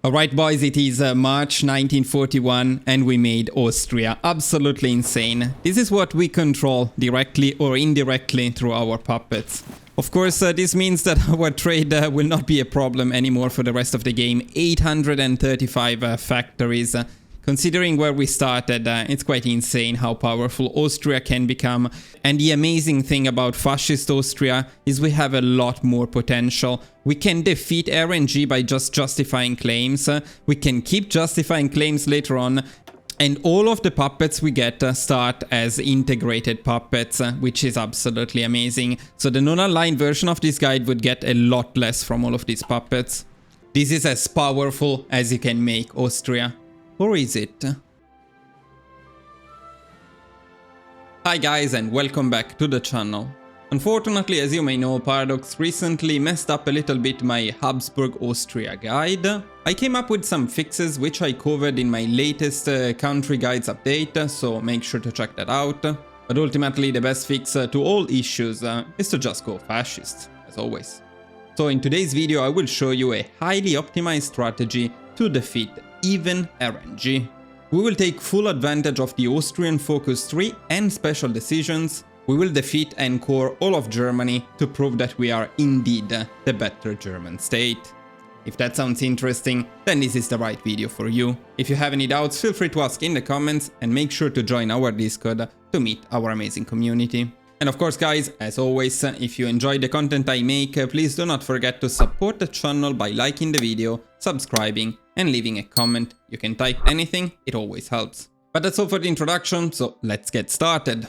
Alright boys, it is March 1941 and we made Austria. Absolutely insane. This is what we control directly or indirectly through our puppets. Of course, this means that our trade will not be a problem anymore for the rest of the game. 835 factories. Considering where we started, it's quite insane how powerful Austria can become. And the amazing thing about fascist Austria is we have a lot more potential. We can defeat RNG by just justifying claims. We can keep justifying claims later on. And all of the puppets we get start as integrated puppets, which is absolutely amazing. So the non-aligned version of this guide would get a lot less from all of these puppets. This is as powerful as you can make Austria. Or is it? Hi guys and welcome back to the channel. Unfortunately, as you may know, Paradox recently messed up a little bit my Habsburg Austria guide. I came up with some fixes which I covered in my latest country guides update, so make sure to check that out. But ultimately the best fix to all issues is to just go fascist, as always. So in today's video I will show you a highly optimized strategy to defeat even RNG. We will take full advantage of the Austrian focus tree and special decisions. We will defeat and core all of Germany to prove that we are indeed the better German state. If that sounds interesting, then this is the right video for you. If you have any doubts, feel free to ask in the comments and make sure to join our Discord to meet our amazing community. And of course guys, as always, if you enjoy the content I make, please do not forget to support the channel by liking the video, subscribing and leaving a comment. You can type anything, it always helps. But that's all for the introduction, so let's get started.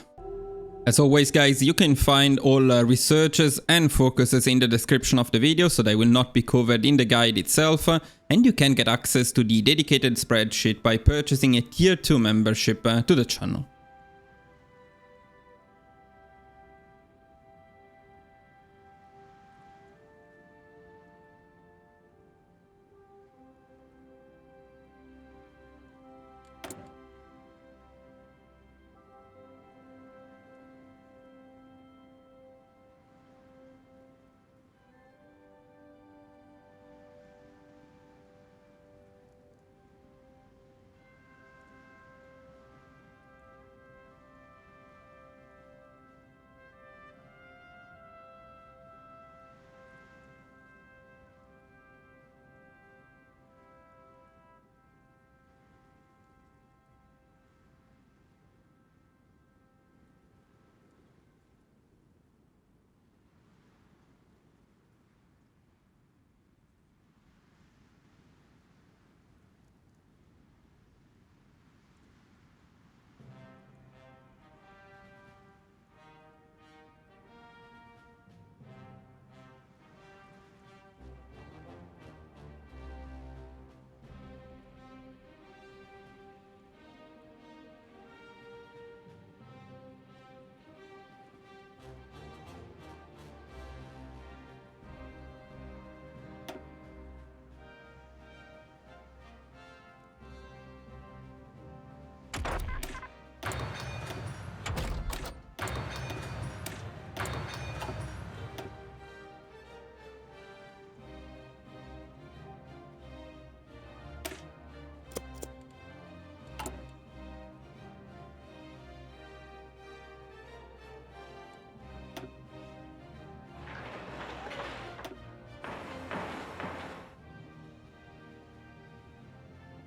As always guys, you can find all researches and focuses in the description of the video, so they will not be covered in the guide itself. And you can get access to the dedicated spreadsheet by purchasing a tier 2 membership to the channel.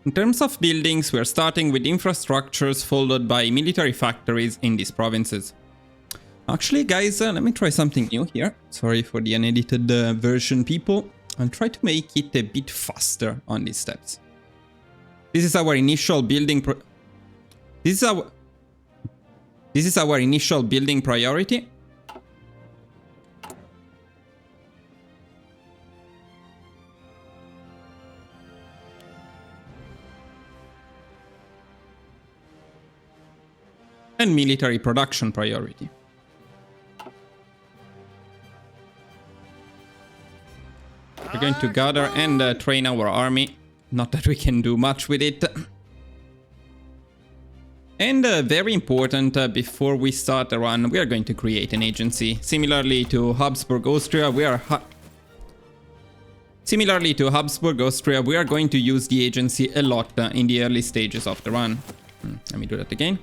In terms of buildings, we are starting with infrastructures followed by military factories in these provinces. Actually guys, let me try something new here. Sorry for the unedited version people. I'll try to make it a bit faster on these steps. This is our initial building This is our initial building priority. And military production priority. We're going to gather and train our army. Not that we can do much with it. And very important, before we start the run, we are going to create an agency. Similarly to Habsburg Austria, we are Similarly to Habsburg Austria, we are going to use the agency a lot in the early stages of the run. Let me do that again.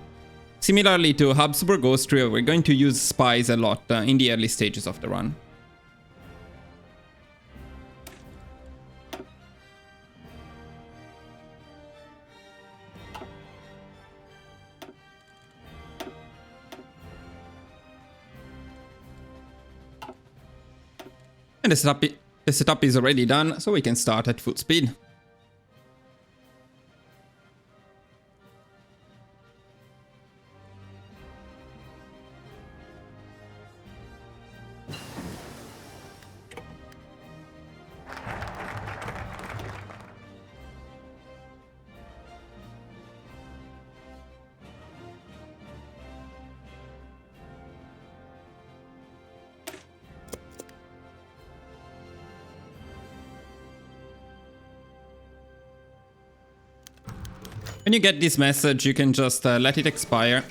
Similarly to Habsburg Austria, we're going to use spies a lot in the early stages of the run. And the setup is already done, so we can start at full speed. When you get this message, you can just let it expire.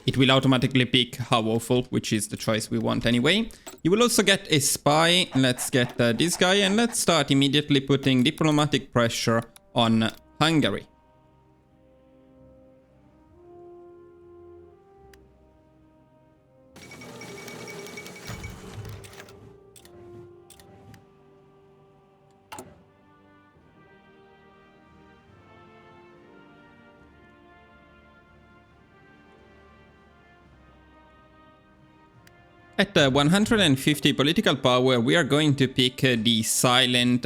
It will automatically pick how awful, which is the choice we want anyway. You will also get a spy. Let's get this guy, and let's start immediately putting diplomatic pressure on Hungary. At 150 political power, we are going to pick the silent...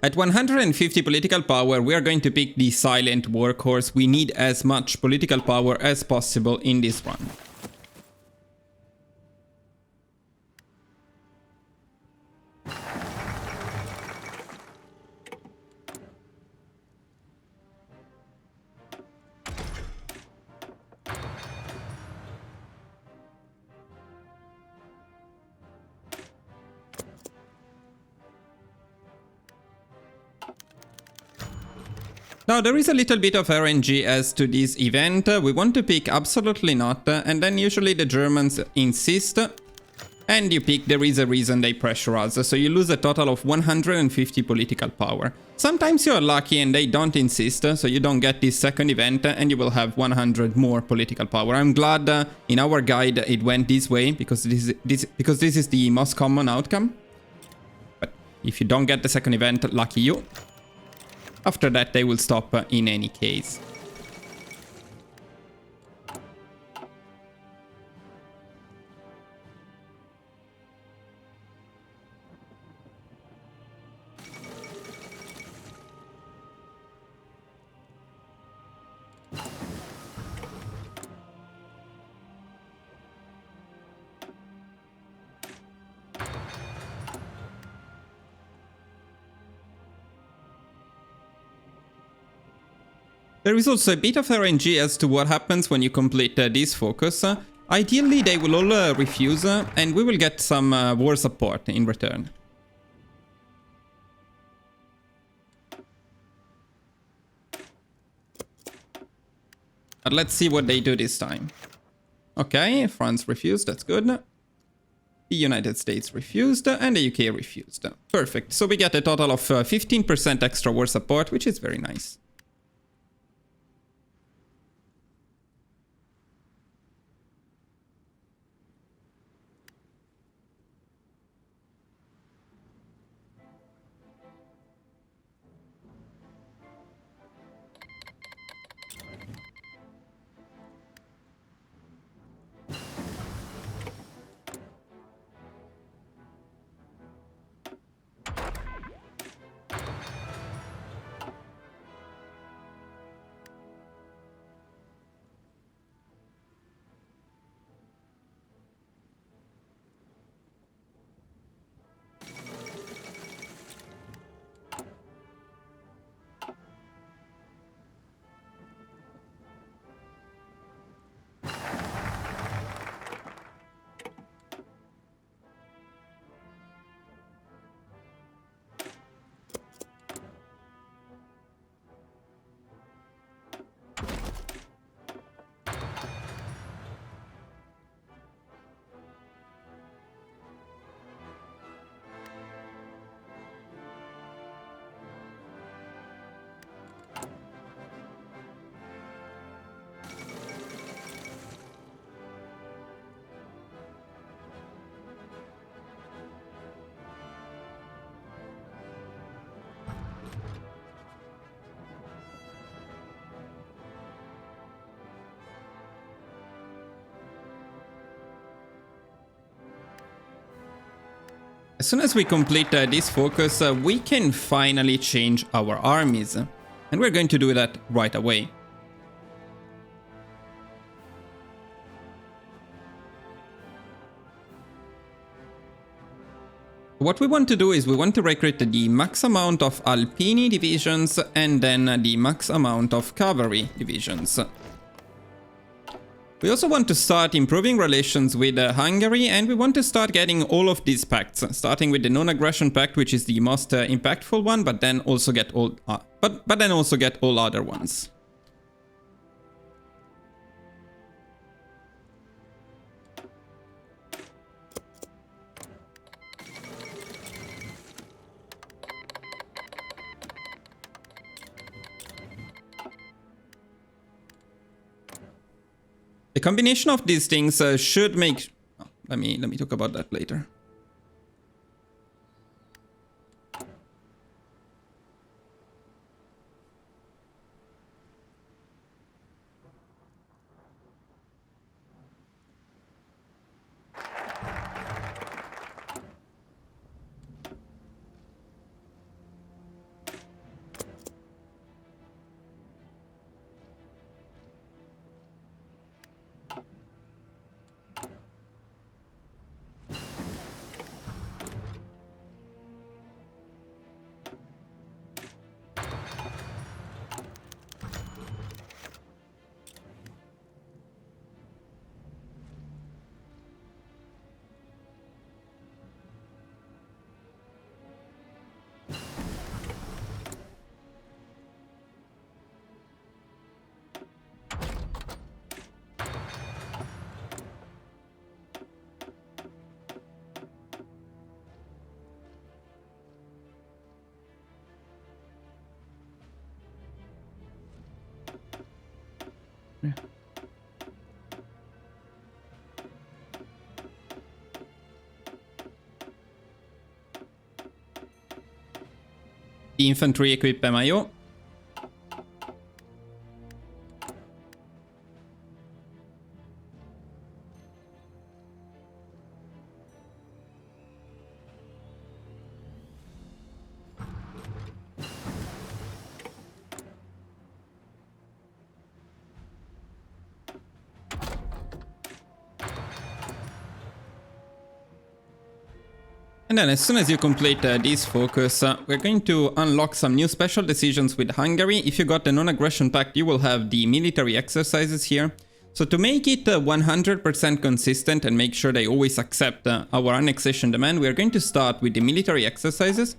At 150 political power, we are going to pick the silent workhorse. We need as much political power as possible in this run. Now, there is a little bit of RNG as to this event. We want to pick absolutely not, and then usually the Germans insist, and you pick there is a reason they pressure us, so you lose a total of 150 political power. Sometimes you are lucky and they don't insist, so you don't get this second event, and you will have 100 more political power. I'm glad in our guide it went this way, because this is the most common outcome. But if you don't get the second event, lucky you. After that, they will stop in any case. There is also a bit of RNG as to what happens when you complete this focus. Ideally, they will all refuse, and we will get some war support in return. But let's see what they do this time. Okay, France refused, that's good. The United States refused, and the UK refused. Perfect, so we get a total of 15% extra war support, which is very nice. As soon as we complete this focus, we can finally change our armies. And we're going to do that right away. What we want to do is we want to recruit the max amount of Alpini divisions and then the max amount of cavalry divisions. We also want to start improving relations with Hungary, and we want to start getting all of these pacts, starting with the non-aggression pact, which is the most impactful one, but then also get all all other ones. The combination of these things should make... Let me talk about that later. Yeah. Infantry equip MIO. And then as soon as you complete this focus, we're going to unlock some new special decisions with Hungary. If you got the non-aggression pact, you will have the military exercises here. So to make it 100% consistent and make sure they always accept our annexation demand, we are going to start with the military exercises.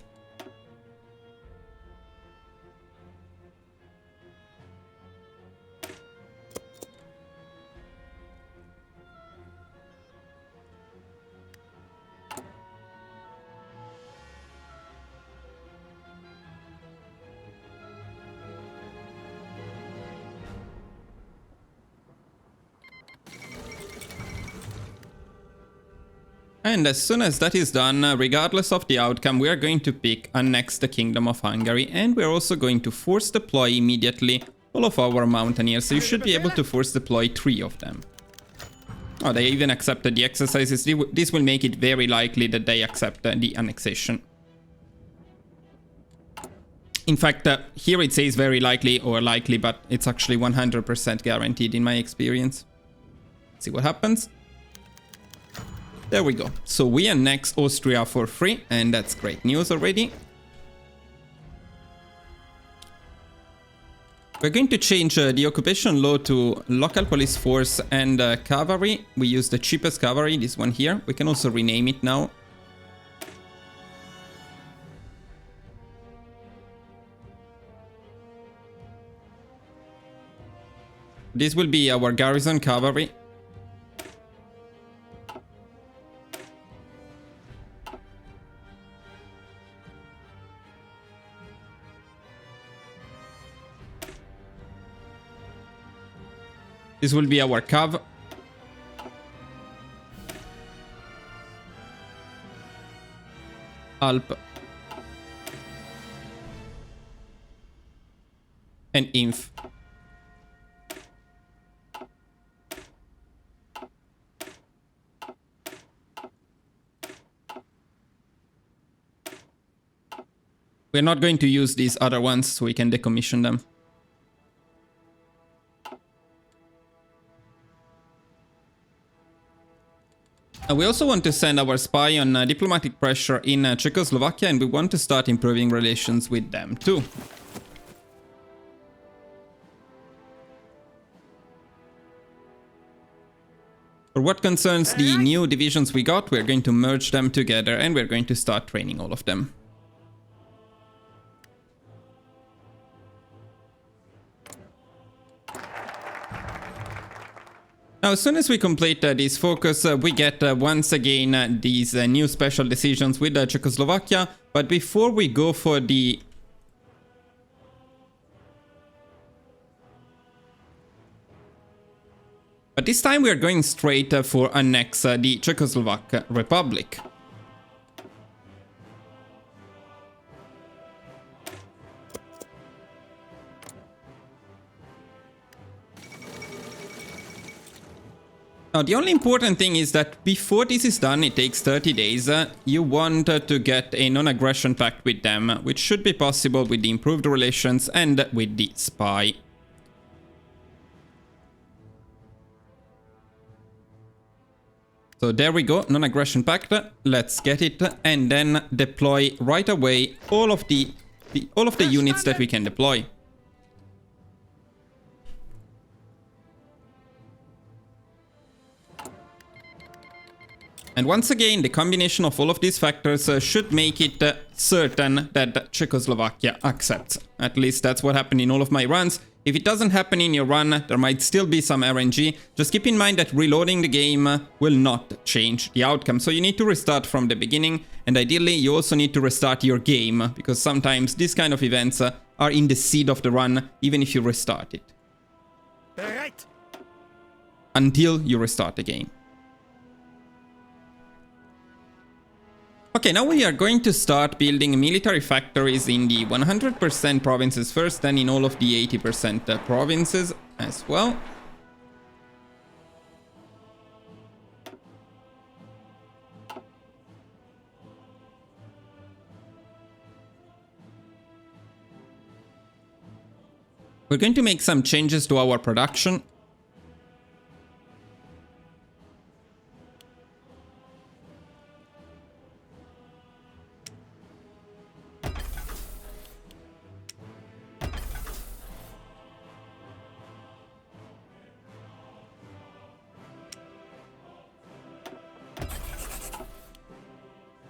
And as soon as that is done, regardless of the outcome, we are going to pick annex the Kingdom of Hungary, and we're also going to force deploy immediately all of our mountaineers. So you should be able to force deploy 3 of them. Oh, they even accepted the exercises. This will make it very likely that they accept the annexation. In fact, here it says very likely or likely, but it's actually 100% guaranteed in my experience. Let's see what happens. There we go. So we annex Austria for free, and that's great news already. We're going to change the occupation law to local police force and cavalry. We use the cheapest cavalry, this one here. We can also rename it now. This will be our garrison cavalry. This will be our cav. Alp. And Inf. We're not going to use these other ones, so we can decommission them. We also want to send our spy on diplomatic pressure in Czechoslovakia, and we want to start improving relations with them too. For what concerns the new divisions we got, we're going to merge them together and we're going to start training all of them. Now, as soon as we complete this focus, we get once again these new special decisions with Czechoslovakia. But before we go for the... But this time we are going straight for annex the Czechoslovak Republic. Now, the only important thing is that before this is done, it takes 30 days, you want to get a non-aggression pact with them, which should be possible with the improved relations and with the spy. So there we go, non-aggression pact, let's get it, and then deploy right away all of the units that we can deploy. And once again, the combination of all of these factors should make it certain that Czechoslovakia accepts. At least that's what happened in all of my runs. If it doesn't happen in your run, there might still be some RNG. Just keep in mind that reloading the game will not change the outcome. So you need to restart from the beginning. And ideally, you also need to restart your game, because sometimes these kind of events are in the seed of the run, even if you restart it. Right. Until you restart the game. Okay, now we are going to start building military factories in the 100% provinces first, then in all of the 80% provinces as well. We're going to make some changes to our production.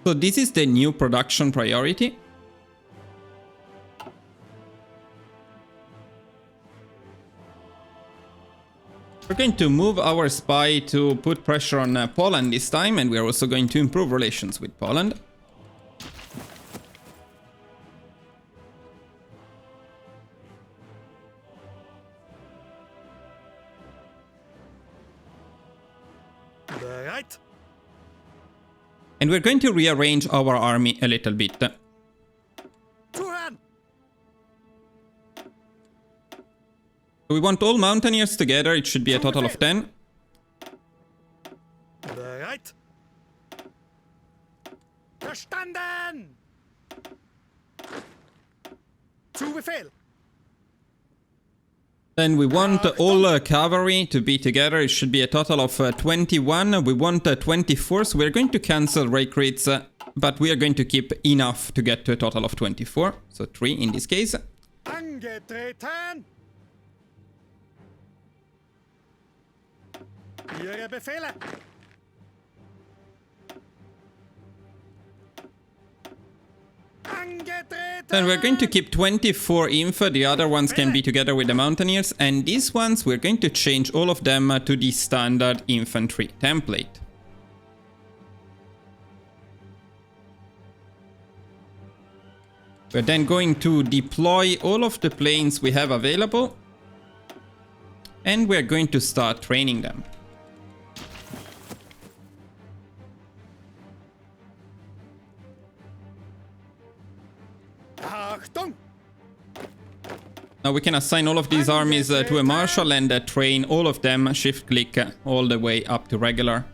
So this is the new production priority. We're going to move our spy to put pressure on Poland this time, and we're also going to improve relations with Poland. Right. And we're going to rearrange our army a little bit. We want all mountaineers together. It should be a total of 10. Right. Verstanden. Zu Befehl. Then we want all cavalry to be together. It should be a total of 21. We want 24, so we're going to cancel recruits, but we are going to keep enough to get to a total of 24. So 3 in this case. Angetreten. Ihre Befehle. Then we're going to keep 24 info, the other ones can be together with the mountaineers, and these ones we're going to change all of them to the standard infantry template. We're then going to deploy all of the planes we have available, and we're going to start training them. Now we can assign all of these armies to a marshal and train all of them, shift-click all the way up to regular.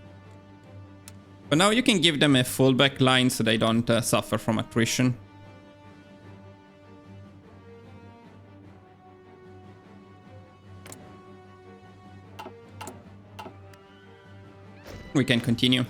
But now you can give them a fallback line so they don't suffer from attrition. we can continue.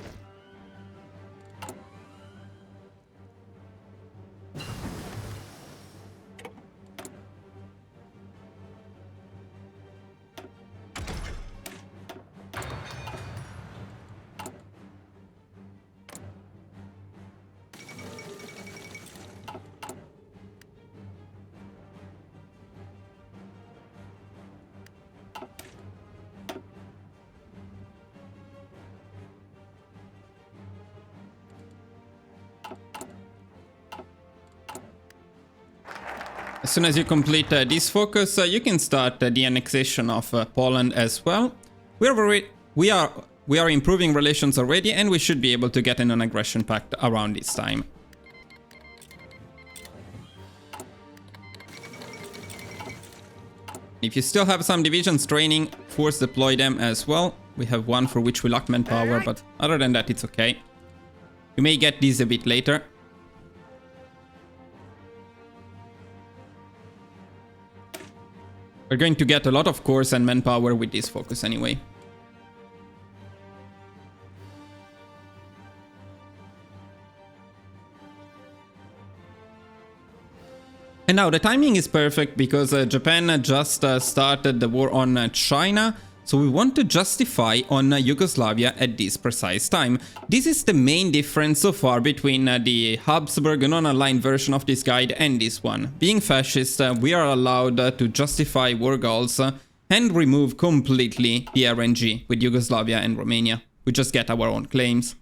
As soon as you complete this focus, you can start the annexation of Poland as well. We are improving relations already, and we should be able to get a non-aggression pact around this time. If you still have some divisions training, force deploy them as well. We have one for which we lack manpower, but other than that, it's okay. You may get these a bit later. We're going to get a lot of cores and manpower with this focus anyway. And now the timing is perfect because Japan just started the war on China. So we want to justify on Yugoslavia at this precise time. This is the main difference so far between the Habsburg non-aligned version of this guide and this one. Being fascist, we are allowed to justify war goals and remove completely the RNG with Yugoslavia and Romania. We just get our own claims.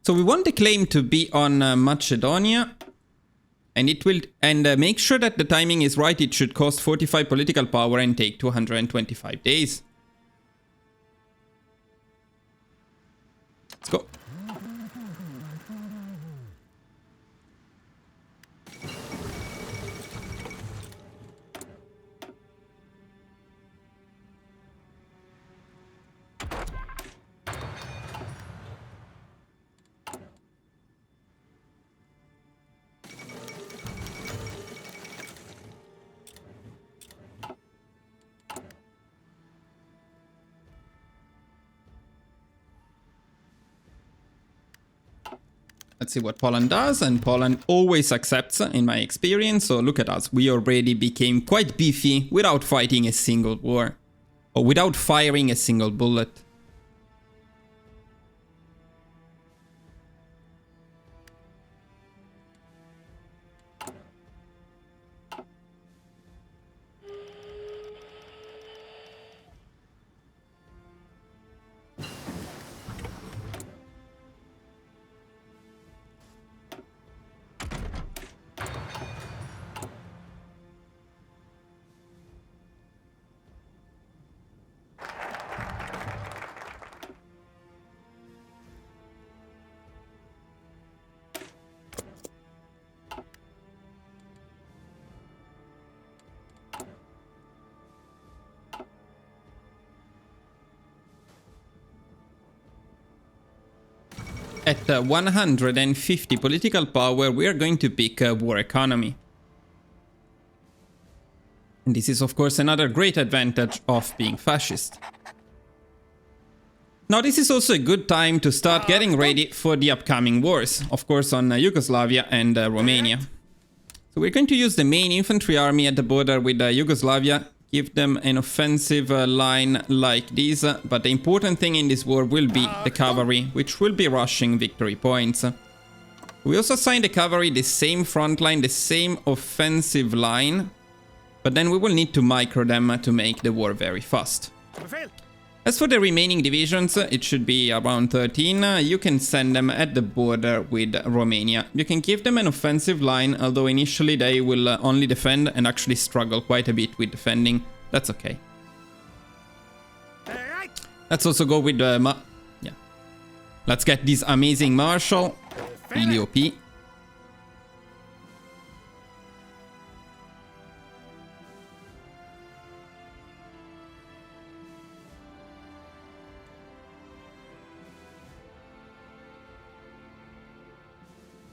So we want the claim to be on Macedonia. And it will, make sure that the timing is right. It should cost 45 political power and take 225 days. Let's go. Let's see what Poland does, and Poland always accepts in my experience, so look at us, we already became quite beefy without fighting a single war, or without firing a single bullet. At 150 political power, we are going to pick war economy. And this is, of course, another great advantage of being fascist. Now, this is also a good time to start getting ready for the upcoming wars, of course, on Yugoslavia and Romania. So we're going to use the main infantry army at the border with Yugoslavia, give them an offensive line like this, but the important thing in this war will be the cavalry, which will be rushing victory points. We also assign the cavalry the same front line, the same offensive line, but then we will need to micro them to make the war very fast. As for the remaining divisions, it should be around 13. You can send them at the border with Romania. You can give them an offensive line, although initially they will only defend and actually struggle quite a bit with defending. That's okay. Let's also go with yeah. Let's get this amazing marshal, really OP.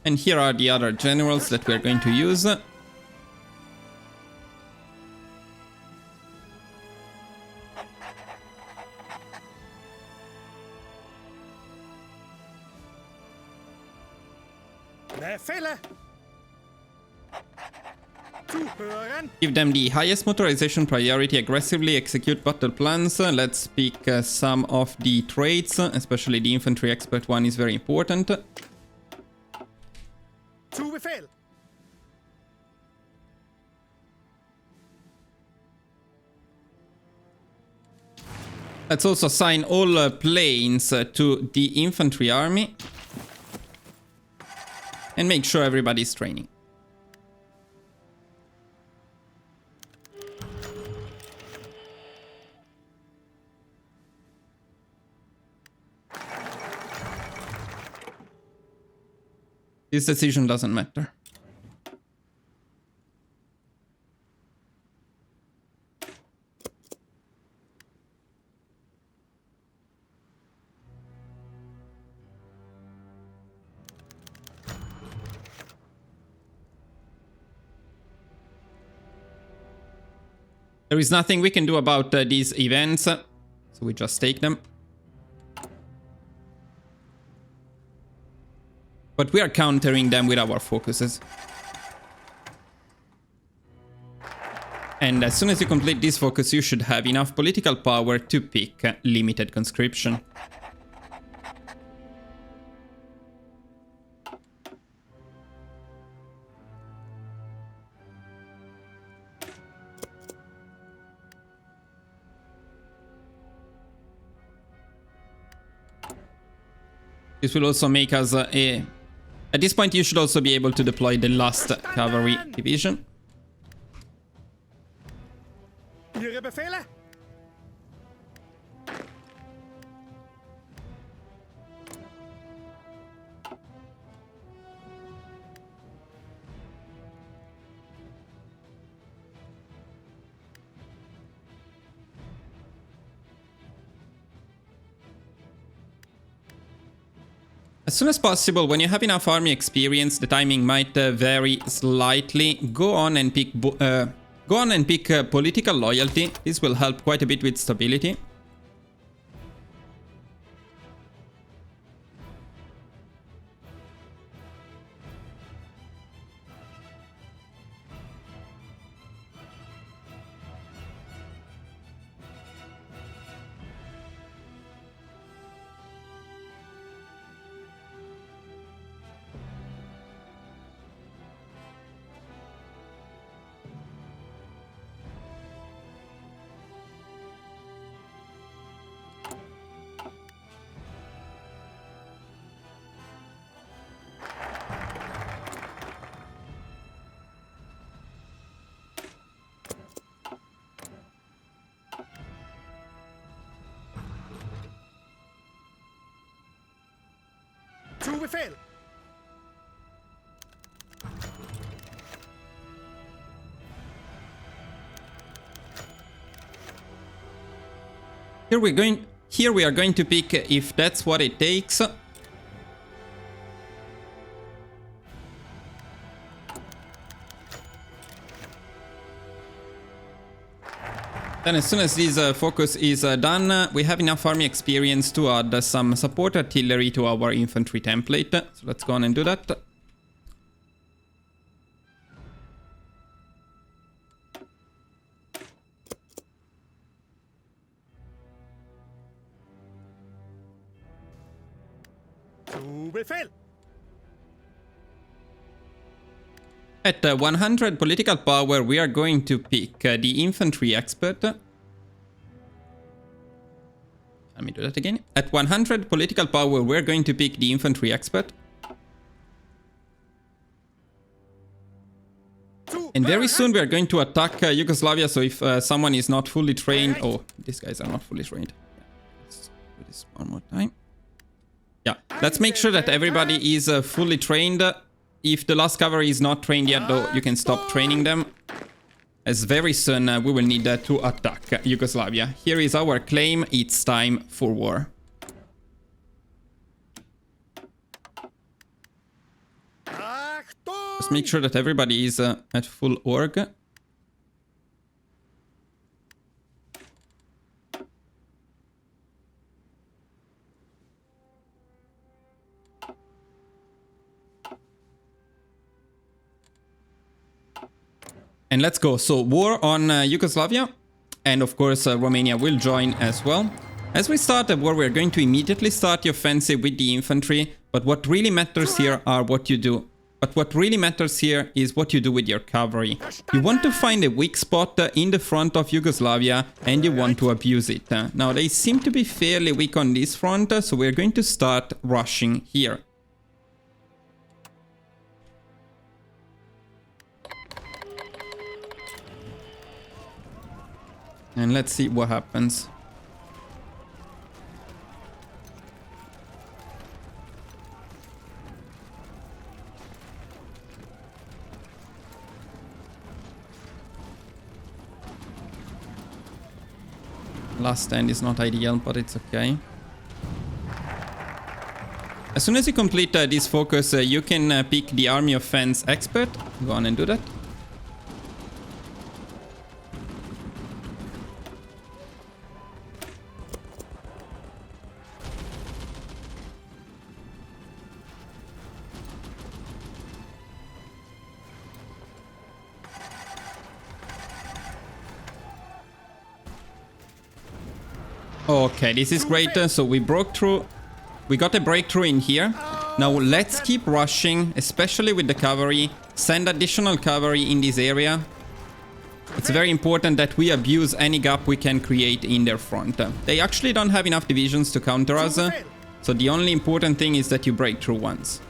And here are the other generals that we're going to use. Befehle! Zuhören! Give them the highest motorization priority, aggressively execute battle plans. Let's pick some of the traits, especially the infantry expert one is very important. Zu Befehl! Let's also assign all planes to the infantry army. And make sure everybody's training. This decision doesn't matter. There is nothing we can do about these events, so we just take them. But we are countering them with our focuses. And as soon as you complete this focus, you should have enough political power to pick limited conscription. This will also make us a... At this point, you should also be able to deploy the last cavalry division. Ihre Befehle? As soon as possible, when you have enough army experience, the timing might vary slightly. Go on and pick political loyalty. This will help quite a bit with stability. Zu Befehl! Here we are going to pick if that's what it takes. Then as soon as this focus is done, we have enough army experience to add some support artillery to our infantry template. So let's go on and do that. Zu Befehl! At 100 political power, we are going to pick the infantry expert. Let me do that again. At 100 political power, we're going to pick the infantry expert. And very soon we are going to attack Yugoslavia, so if someone is not fully trained... Oh, these guys are not fully trained. Let's do this one more time. Yeah, let's make sure that everybody is fully trained. If the last cavalry is not trained yet, though, you can stop training them. As very soon we will need to attack Yugoslavia. Here is our claim. It's time for war. Just make sure that everybody is at full org. And let's go. So war on Yugoslavia. And of course, Romania will join as well. As we start the war, we're going to immediately start the offensive with the infantry. But what really matters here are what you do. But what really matters here is what you do with your cavalry. You want to find a weak spot in the front of Yugoslavia and you want to abuse it. Now, they seem to be fairly weak on this front, so we're going to start rushing here. And let's see what happens. Last stand is not ideal, but it's okay. As soon as you complete this focus, you can pick the Army Offense Expert. Go on and do that. Okay, this is great. So we broke through. We got a breakthrough in here. Now let's keep rushing, especially with the cavalry. Send additional cavalry in this area. It's very important that we abuse any gap we can create in their front. They actually don't have enough divisions to counter us. So the only important thing is that you break through once.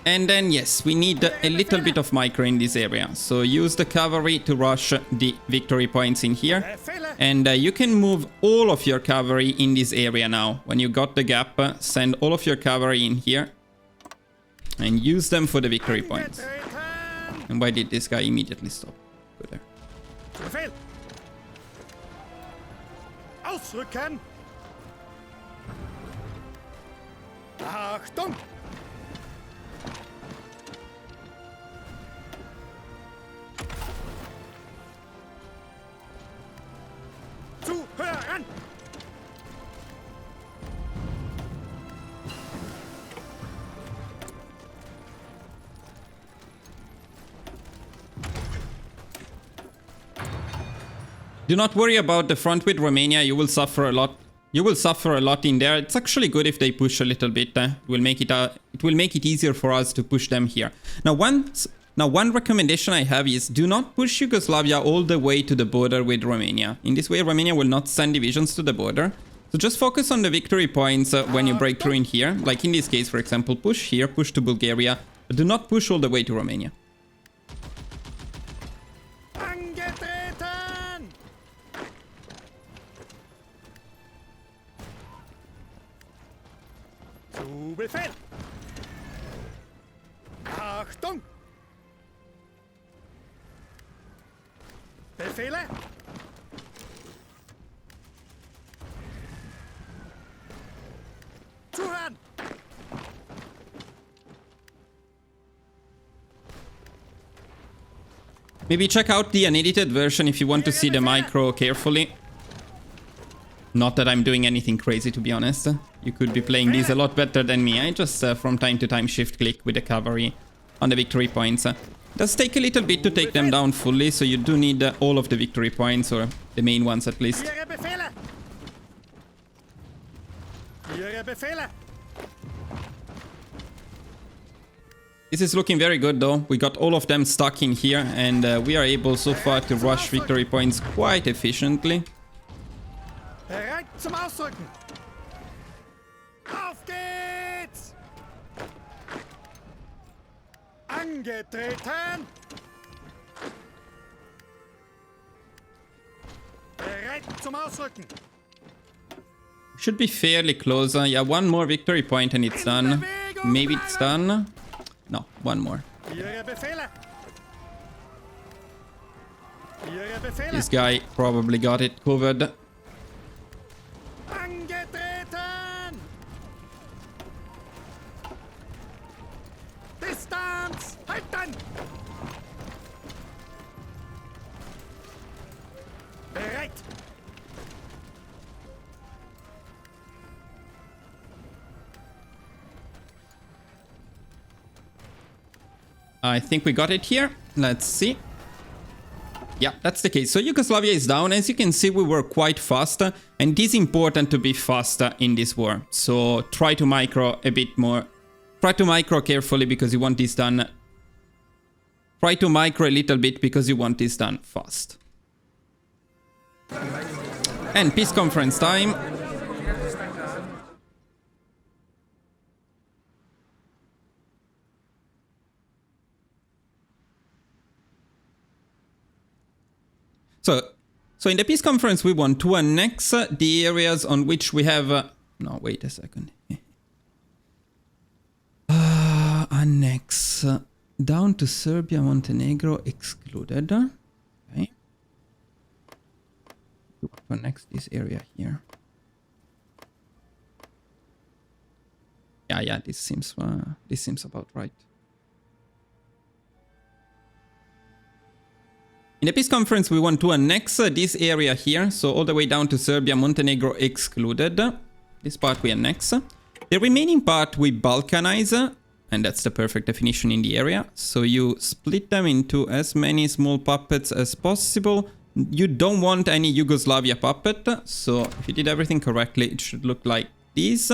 And then, yes, we need a little bit of micro in this area. So use the cavalry to rush the victory points in here. And you can move all of your cavalry in this area now. When you got the gap, send all of your cavalry in here. And use them for the victory points. And why did this guy immediately stop? Go there. Befehl! Ausrücken! Achtung! Zuhören! Do not worry about the front with Romania. You will suffer a lot. You will suffer a lot in there. It's actually good if they push a little bit. It will make it easier for us to push them here. Now, one recommendation I have is do not push Yugoslavia all the way to the border with Romania. In this way, Romania will not send divisions to the border. So just focus on the victory points when you break through in here. Like in this case, for example, push here, push to Bulgaria, but do not push all the way to Romania. Angetreten! Zu Befehl! Achtung! Befehle! Zuhören! Maybe check out the unedited version if you want to see the micro carefully. Not that I'm doing anything crazy, to be honest. You could be playing these a lot better than me. I just from time to time shift click with the cavalry on the victory points. It does take a little bit to take them down fully, so you do need all of the victory points, or the main ones at least. Ihre Befehle! Ihre Befehle! This is looking very good though. We got all of them stuck in here, and we are able so far to rush victory points quite efficiently. Bereit zum Ausrücken! Auf geht's! Angetreten! Bereit zum Ausrücken! Should be fairly close. Yeah, one more victory point and it's done. Maybe it's done. No, one more. Ihre Befehle! Ihre Befehle! This guy probably got it covered. Angetreten! Distanz! Halten! Bereit! I think we got it here. Let's see. Yeah, that's the case. So Yugoslavia is down. As you can see, we were quite fast, and it is important to be faster in this war. So try to micro a bit more. Try to micro carefully because you want this done. Try to micro a little bit because you want this done fast. And peace conference time. So in the peace conference, we want to annex the areas on which we have... no, wait a second. Annex down to Serbia, Montenegro excluded. Okay. To annex this area here. Yeah, this seems about right. In the peace conference, we want to annex this area here, so all the way down to Serbia, Montenegro excluded. This part we annex. The remaining part we balkanize, and that's the perfect definition in the area. So you split them into as many small puppets as possible. You don't want any Yugoslavia puppet, so if you did everything correctly, it should look like this.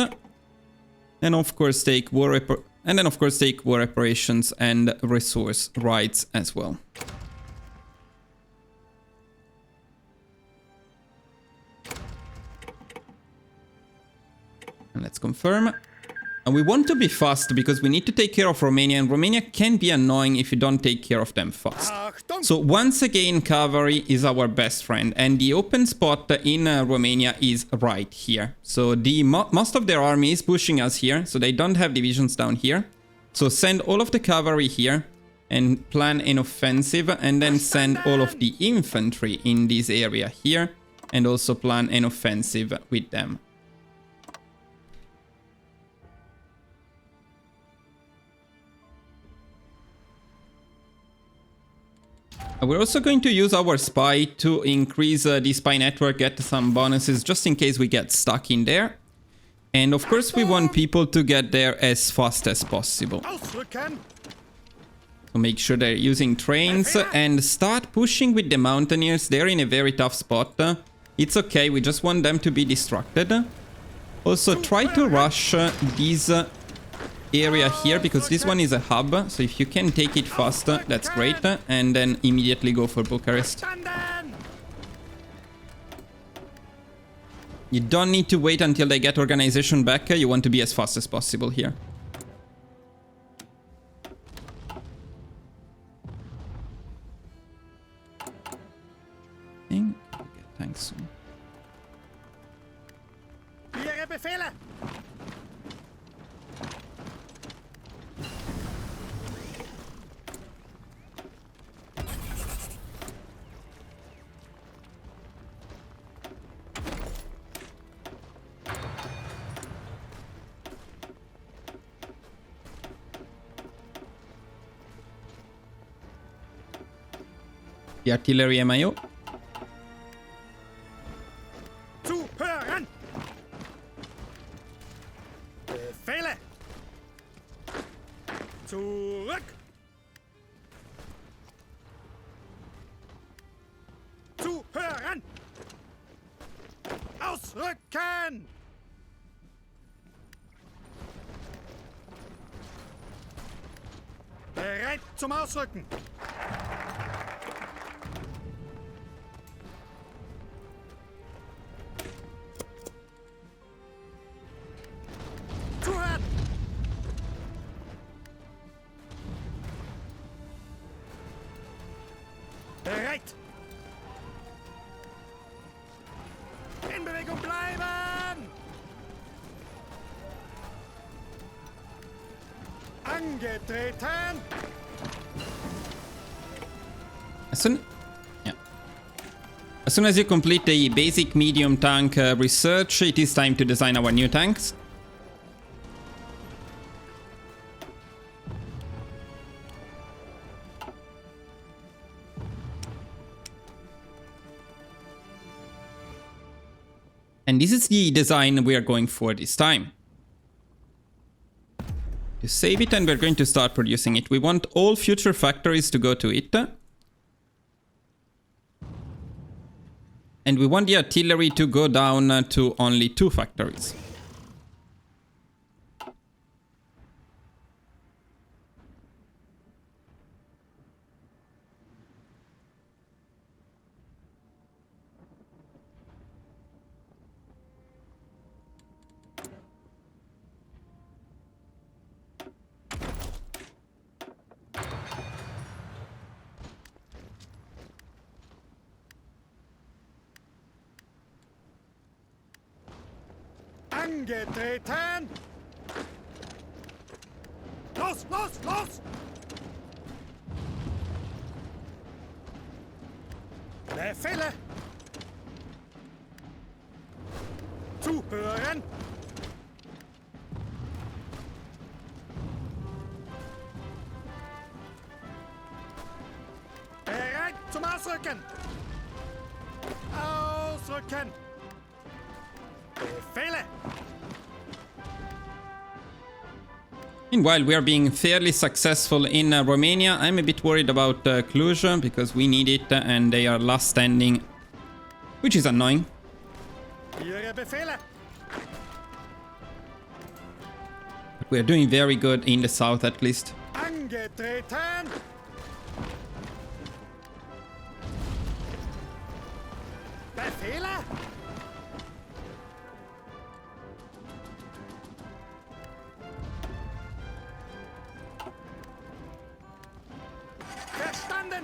And of course take war reparations and resource rights as well. And let's confirm. And we want to be fast because we need to take care of Romania, and Romania can be annoying if you don't take care of them fast. So once again, cavalry is our best friend, and the open spot in Romania is right here. So the most of their army is pushing us here, so they don't have divisions down here. So send all of the cavalry here and plan an offensive, and then send all of the infantry in this area here, and also plan an offensive with them. We're also going to use our spy to increase the spy network, get some bonuses just in case we get stuck in there. And of course we want people to get there as fast as possible. So make sure they're using trains and start pushing with the mountaineers. They're in a very tough spot. It's okay, we just want them to be distracted. Also try to rush these area here, because this one is a hub, so if you can take it faster, that's great, and then immediately go for Bucharest. You don't need to wait until they get organization back, you want to be as fast as possible here. I think we'll get tanks soon. The artillery MIO. Zuhören! Befehle! Zurück! Zuhören! Ausrücken! Bereit zum Ausrücken! Bereit! In Bewegung bleiben! Angetreten! As soon as you complete the basic medium tank research, it is time to design our new tanks. And this is the design we are going for this time. to save it and we're going to start producing it. We want all future factories to go to it. And we want the artillery to go down to only 2 factories. Angetreten! Los, los, los! Befehle! Zuhören! Bereit zum Ausrücken! Ausrücken! Befehle! Meanwhile, we are being fairly successful in Romania. I'm a bit worried about Cluj because we need it and they are last standing, which is annoying. Ihre Befehle! We are doing very good in the south at least. Angetreten! Befehle! Verstanden!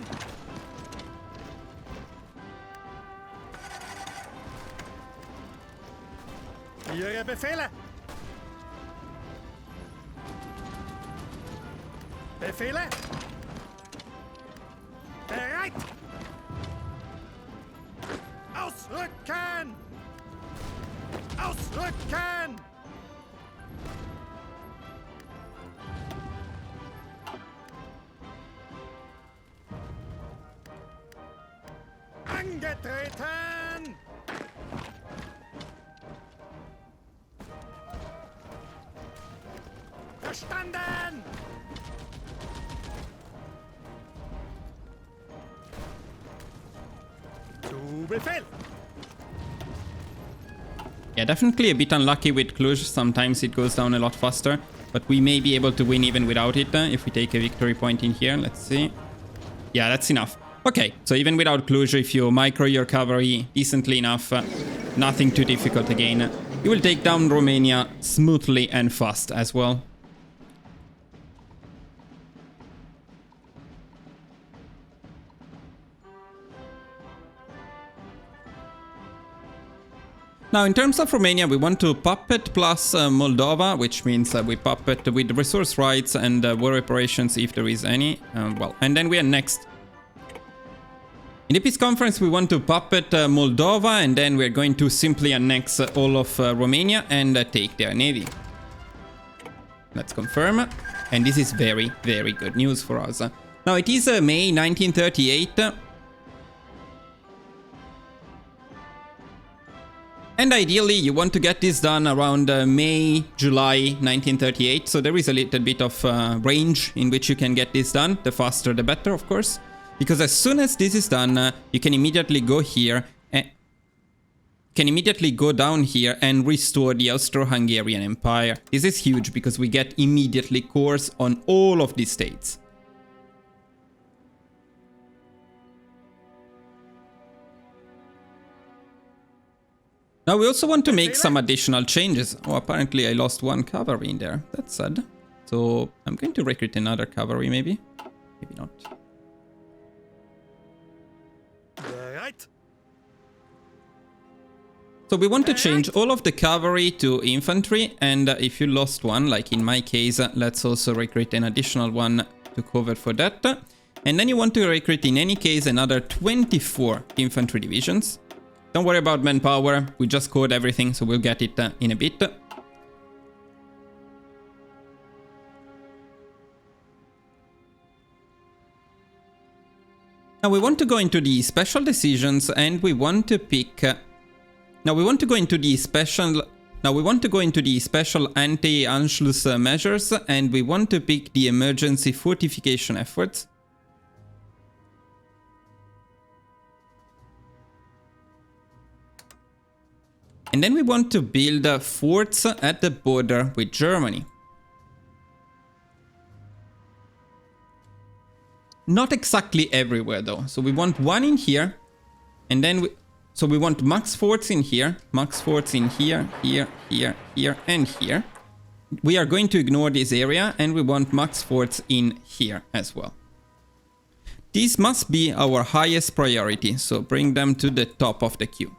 Ihre Befehle! Befehle! Bereit! Ausrücken! Ausrücken! Angetreten! Verstanden! Zu Befehl! Yeah, definitely a bit unlucky with Cluj. Sometimes it goes down a lot faster, but we may be able to win even without it if we take a victory point in here. Let's see. Yeah, that's enough. Okay, so even without Cluj, if you micro your cavalry decently enough, nothing too difficult again, you will take down Romania smoothly and fast as well. Now, in terms of Romania, we want to puppet plus Moldova, which means we puppet with resource rights and war reparations if there is any. Well, and then we are next. In the peace conference, we want to puppet Moldova, and then we're going to simply annex all of Romania and take their navy. Let's confirm. And this is very, very good news for us. Now, it is May 1938. And ideally, you want to get this done around May, July 1938. So there is a little bit of range in which you can get this done. The faster, the better, of course. Because as soon as this is done, you can immediately go here, can immediately go down here and restore the Austro-Hungarian Empire. This is huge because we get immediately cores on all of these states. Now we also want to make some additional changes. Oh, apparently I lost one cavalry in there. That's sad. So I'm going to recruit another cavalry maybe. Maybe not. Right. So we want to change all of the cavalry to infantry, and if you lost one, like in my case, let's also recruit an additional one to cover for that. And then you want to recruit in any case another 24 infantry divisions. Don't worry about manpower, we just code everything, so we'll get it in a bit. Now we want to go into the special decisions and we want to pick... Now we want to go into the special Now we want to go into the special anti-Anschluss measures, and we want to pick the emergency fortification efforts. And then we want to build forts at the border with Germany. Not exactly everywhere though. So we want one in here, and then we want max forts in here, max forts in here, here, here, here, and here. We are going to ignore this area, and we want max forts in here as well. These must be our highest priority, so bring them to the top of the queue.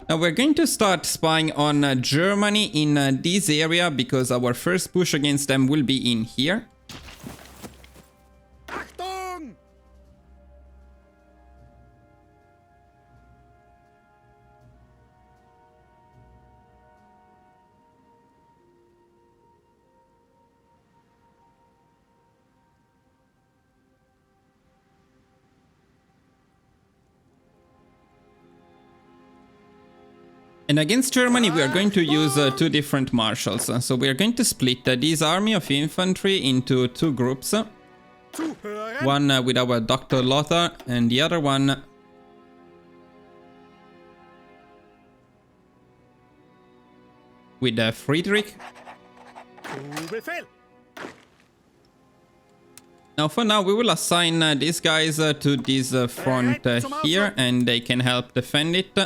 Now we're going to start spying on Germany in this area, because our first push against them will be in here. Achtung! And against Germany, we are going to use two different marshals. So we are going to split this army of infantry into two groups. Zuhören! One with our Dr. Lothar, and the other one with Friedrich. Zu Befehl! Now for now, we will assign these guys to this front here, and they can help defend it.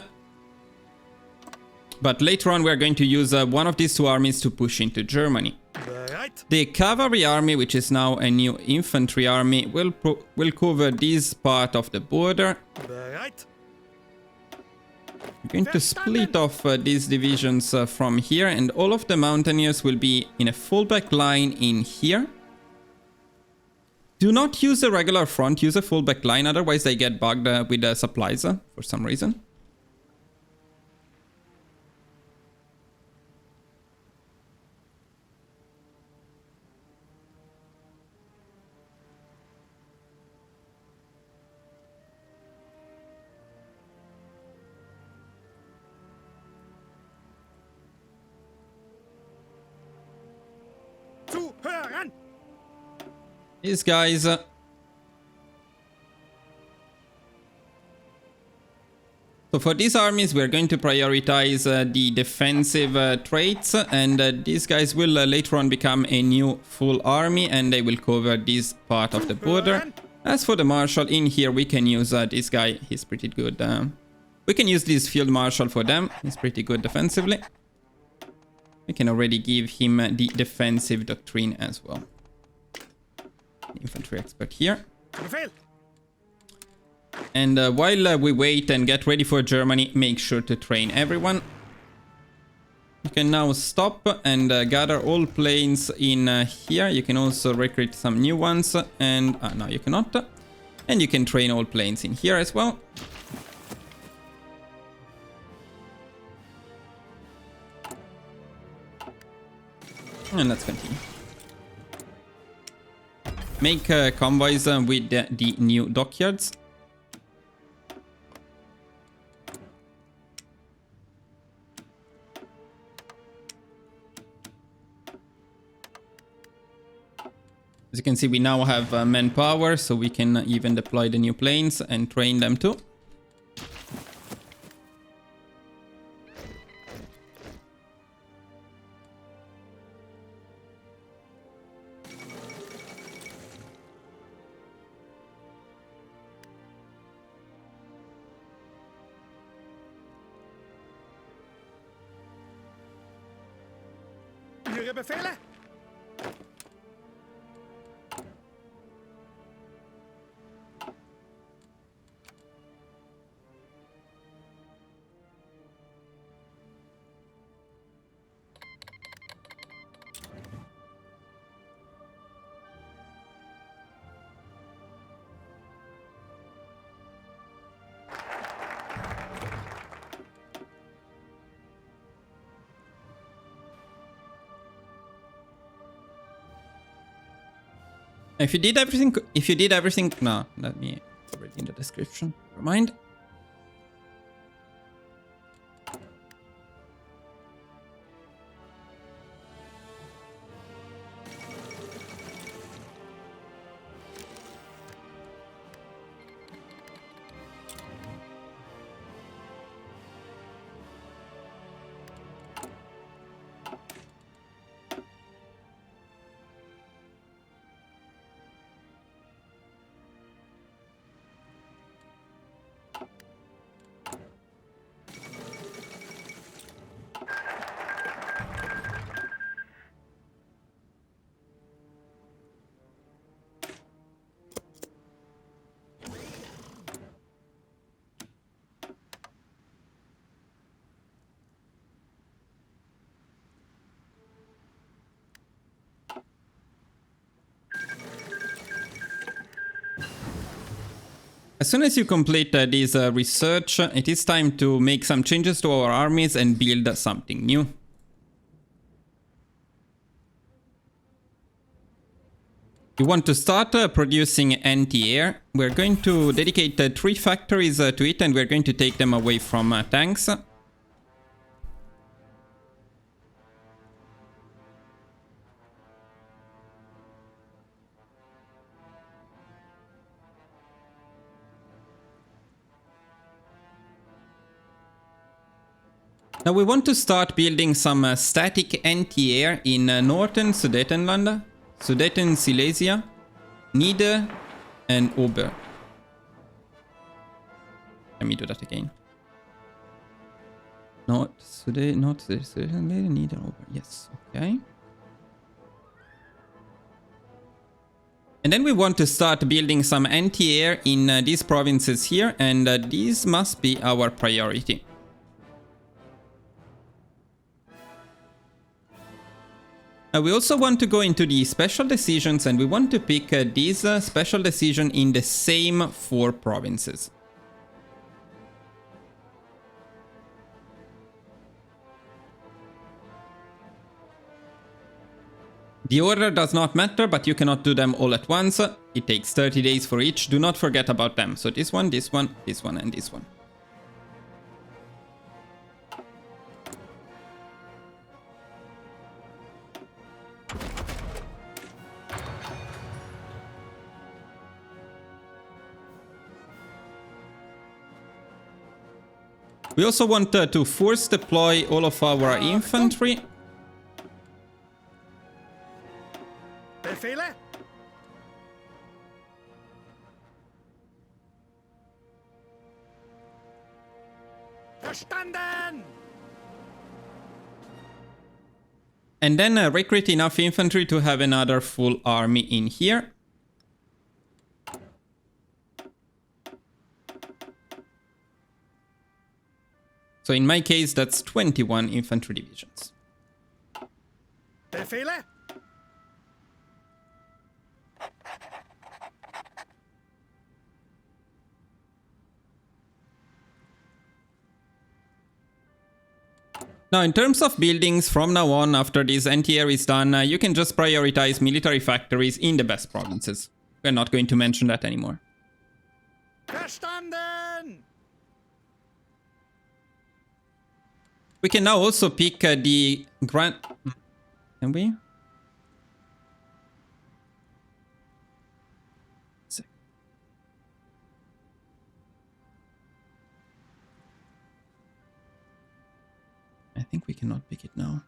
But later on, we are going to use one of these two armies to push into Germany. Bereit! The cavalry army, which is now a new infantry army, will cover this part of the border. Bereit! We're going to split off these divisions from here, and all of the mountaineers will be in a fullback line in here. Do not use a regular front, use a fullback line, otherwise they get bugged with the supplies for some reason. Zuhören! These guys... So for these armies, we're going to prioritize the defensive traits, and these guys will later on become a new full army, and they will cover this part of the border. As for the marshal, in here we can use this guy, he's pretty good. We can use this field marshal for them, he's pretty good defensively. We can already give him the defensive doctrine as well. Infantry expert here. Befehl! And while we wait and get ready for Germany, make sure to train everyone. You can now stop and gather all planes in here. You can also recruit some new ones, and no, you cannot. And you can train all planes in here as well. And let's continue. Make convoys with the new dockyards. As you can see, we now have manpower, so we can even deploy the new planes and train them too. Ihre Befehle? If you did everything, no, let me put it in the description. Never mind. As soon as you complete this research, it is time to make some changes to our armies and build something new. We want to start producing anti-air. We're going to dedicate 3 factories to it, and we're going to take them away from tanks. Now we want to start building some static anti-air in northern Sudetenland, Sudeten Silesia, Nieder, and Ober. Let me do that again. Not Sudeten, Nieder, Ober. Yes, okay. And then we want to start building some anti-air in these provinces here, and these must be our priority. We also want to go into the special decisions, and we want to pick this special decision in the same 4 provinces. The order does not matter, but you cannot do them all at once. It takes 30 days for each. Do not forget about them. So this one, this one, this one, and this one. We also want to force deploy all of our infantry. Befehle? Verstanden! And then recruit enough infantry to have another full army in here. So in my case, that's 21 infantry divisions. Befehle? Now, in terms of buildings, from now on, after this anti-air is done, you can just prioritize military factories in the best provinces. We're not going to mention that anymore. Verstanden! We can now also pick the grand... Can we? I think we cannot pick it now.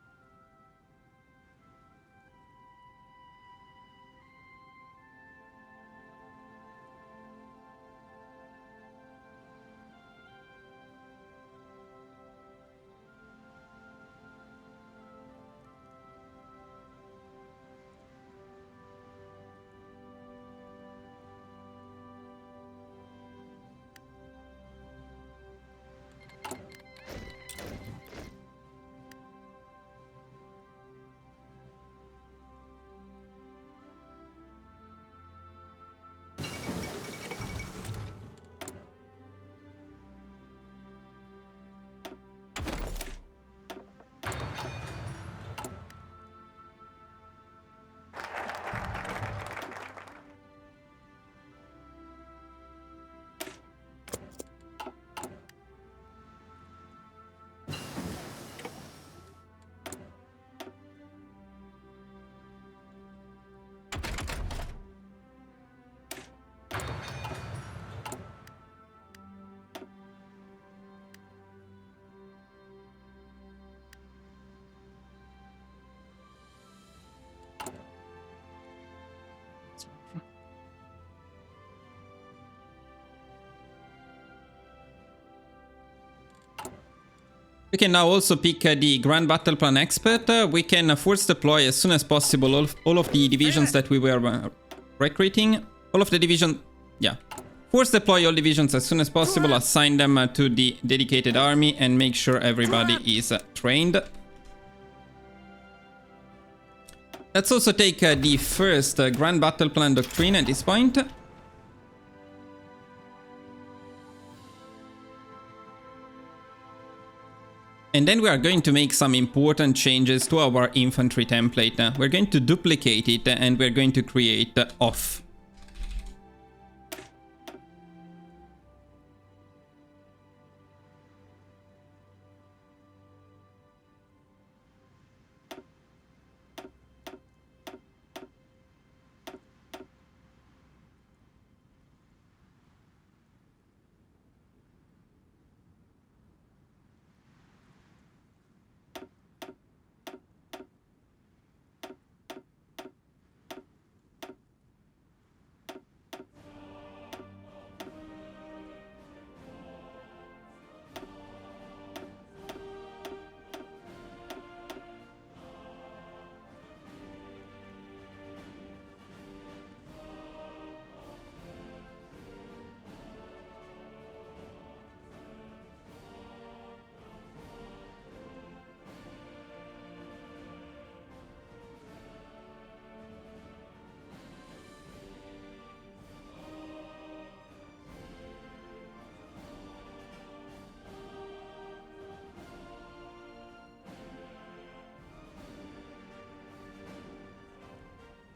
We can now also pick the Grand Battle Plan Expert. We can force deploy as soon as possible all of the divisions that we were recruiting. All of the division... Yeah. Force deploy all divisions as soon as possible, assign them to the dedicated army, and make sure everybody is trained. Let's also take the first Grand Battle Plan Doctrine at this point. And then we are going to make some important changes to our infantry template. We're going to duplicate it and we're going to create off.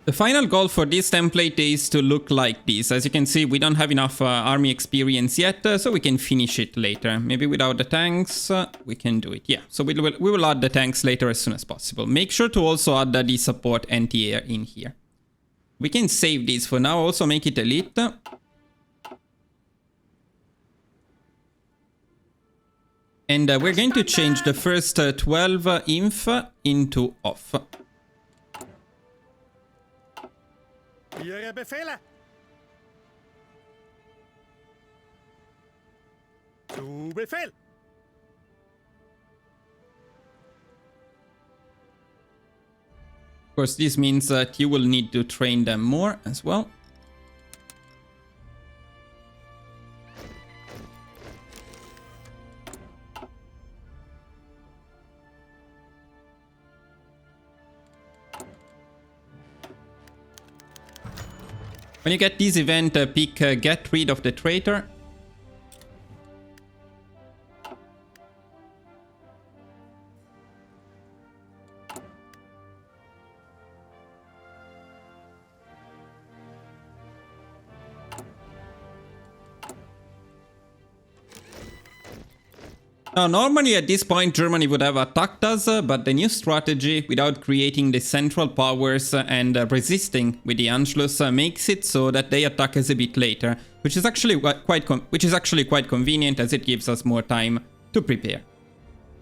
The final goal for this template is to look like this. As you can see, we don't have enough army experience yet, so we can finish it later. Maybe without the tanks, we can do it. Yeah, so we will add the tanks later as soon as possible. Make sure to also add the support anti-air in here. We can save this for now, also make it elite. And we're going to change the first 12 inf into off. Ihre Befehle. Zu Befehl. Of course, this means that you will need to train them more as well. When you get this event, pick Get Rid of the Traitor. Now, normally at this point Germany would have attacked us, but the new strategy, without creating the central powers and resisting with the Anschluss, makes it so that they attack us a bit later, which is actually quite convenient, as it gives us more time to prepare.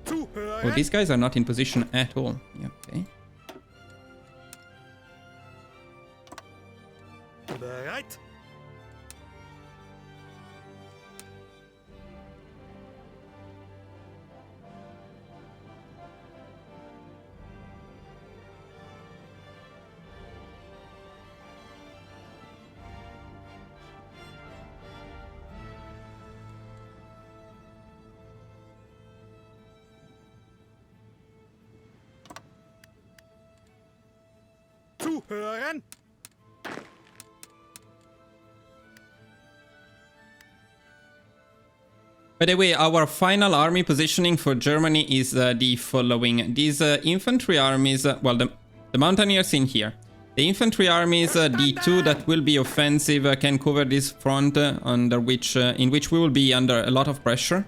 Oh, these guys are not in position at all. Yeah, okay. Bereit. Zuhören. By the way, our final army positioning for Germany is the following. These infantry armies, well, the mountaineers in here. The infantry armies, the two that will be offensive, can cover this front in which we will be under a lot of pressure.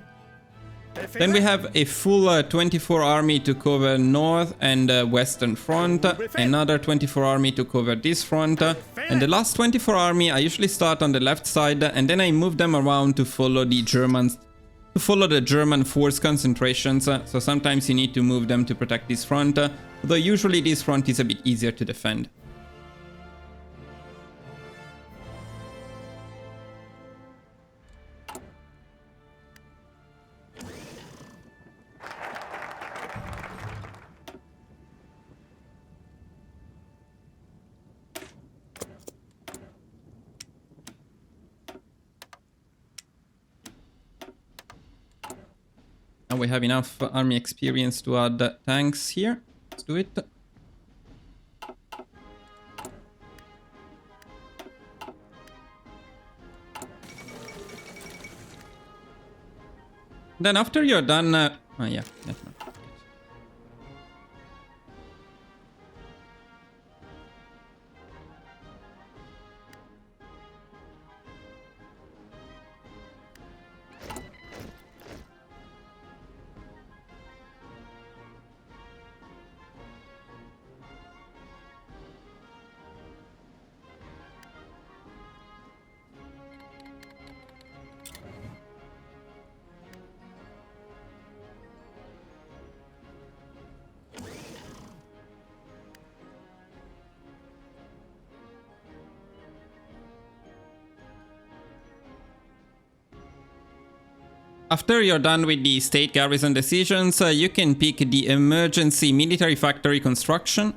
Then we have a full 24 army to cover north and western front, another 24 army to cover this front, and the last 24 army I usually start on the left side, and then I move them around to follow the German force concentrations. So sometimes you need to move them to protect this front, although usually this front is a bit easier to defend. Now we have enough army experience to add tanks here. Let's do it. Then after you're done... oh yeah, that's not. After you're done with the state garrison decisions, you can pick the emergency military factory construction.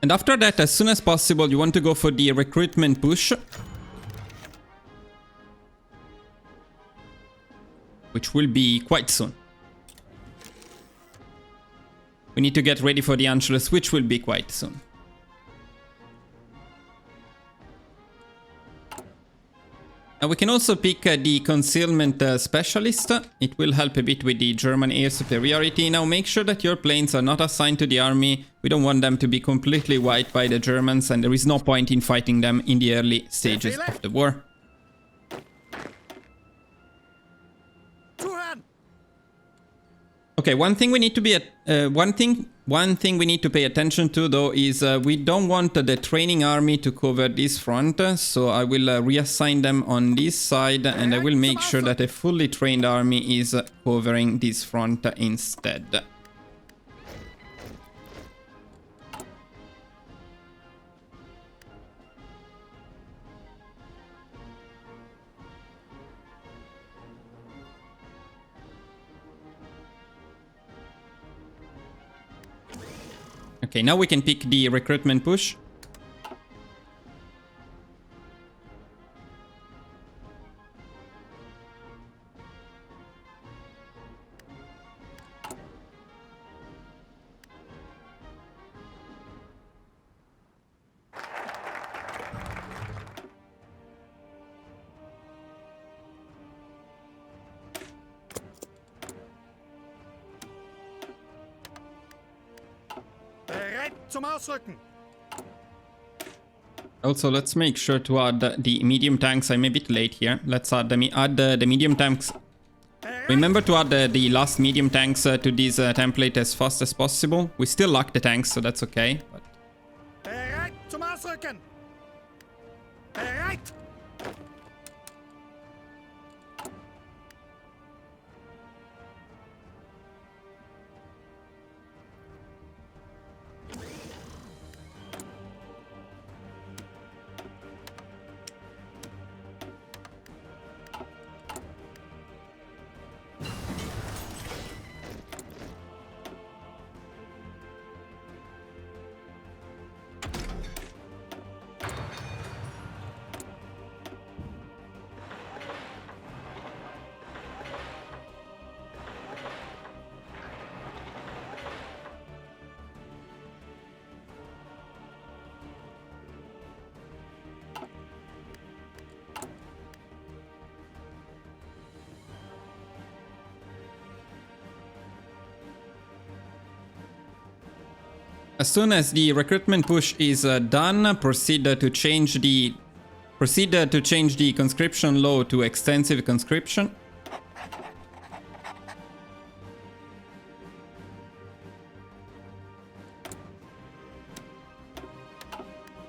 And after that, as soon as possible, you want to go for the recruitment push. Which will be quite soon. We need to get ready for the Anschluss, which will be quite soon. Now we can also pick the concealment specialist. It will help a bit with the German air superiority. Now make sure that your planes are not assigned to the army. We don't want them to be completely wiped by the Germans, and there is no point in fighting them in the early stages of the war. Okay, one thing we need to be one thing we need to pay attention to though is we don't want the training army to cover this front, so I will reassign them on this side, and I will make sure that a fully trained army is covering this front instead. Okay, now we can pick the recruitment push. Also, let's make sure to add the medium tanks. I'm a bit late here. Let's add the medium tanks. Remember to add the last medium tanks to this template as fast as possible. We still lack the tanks, so that's okay. But... as soon as the recruitment push is done, proceed to change the conscription law to extensive conscription.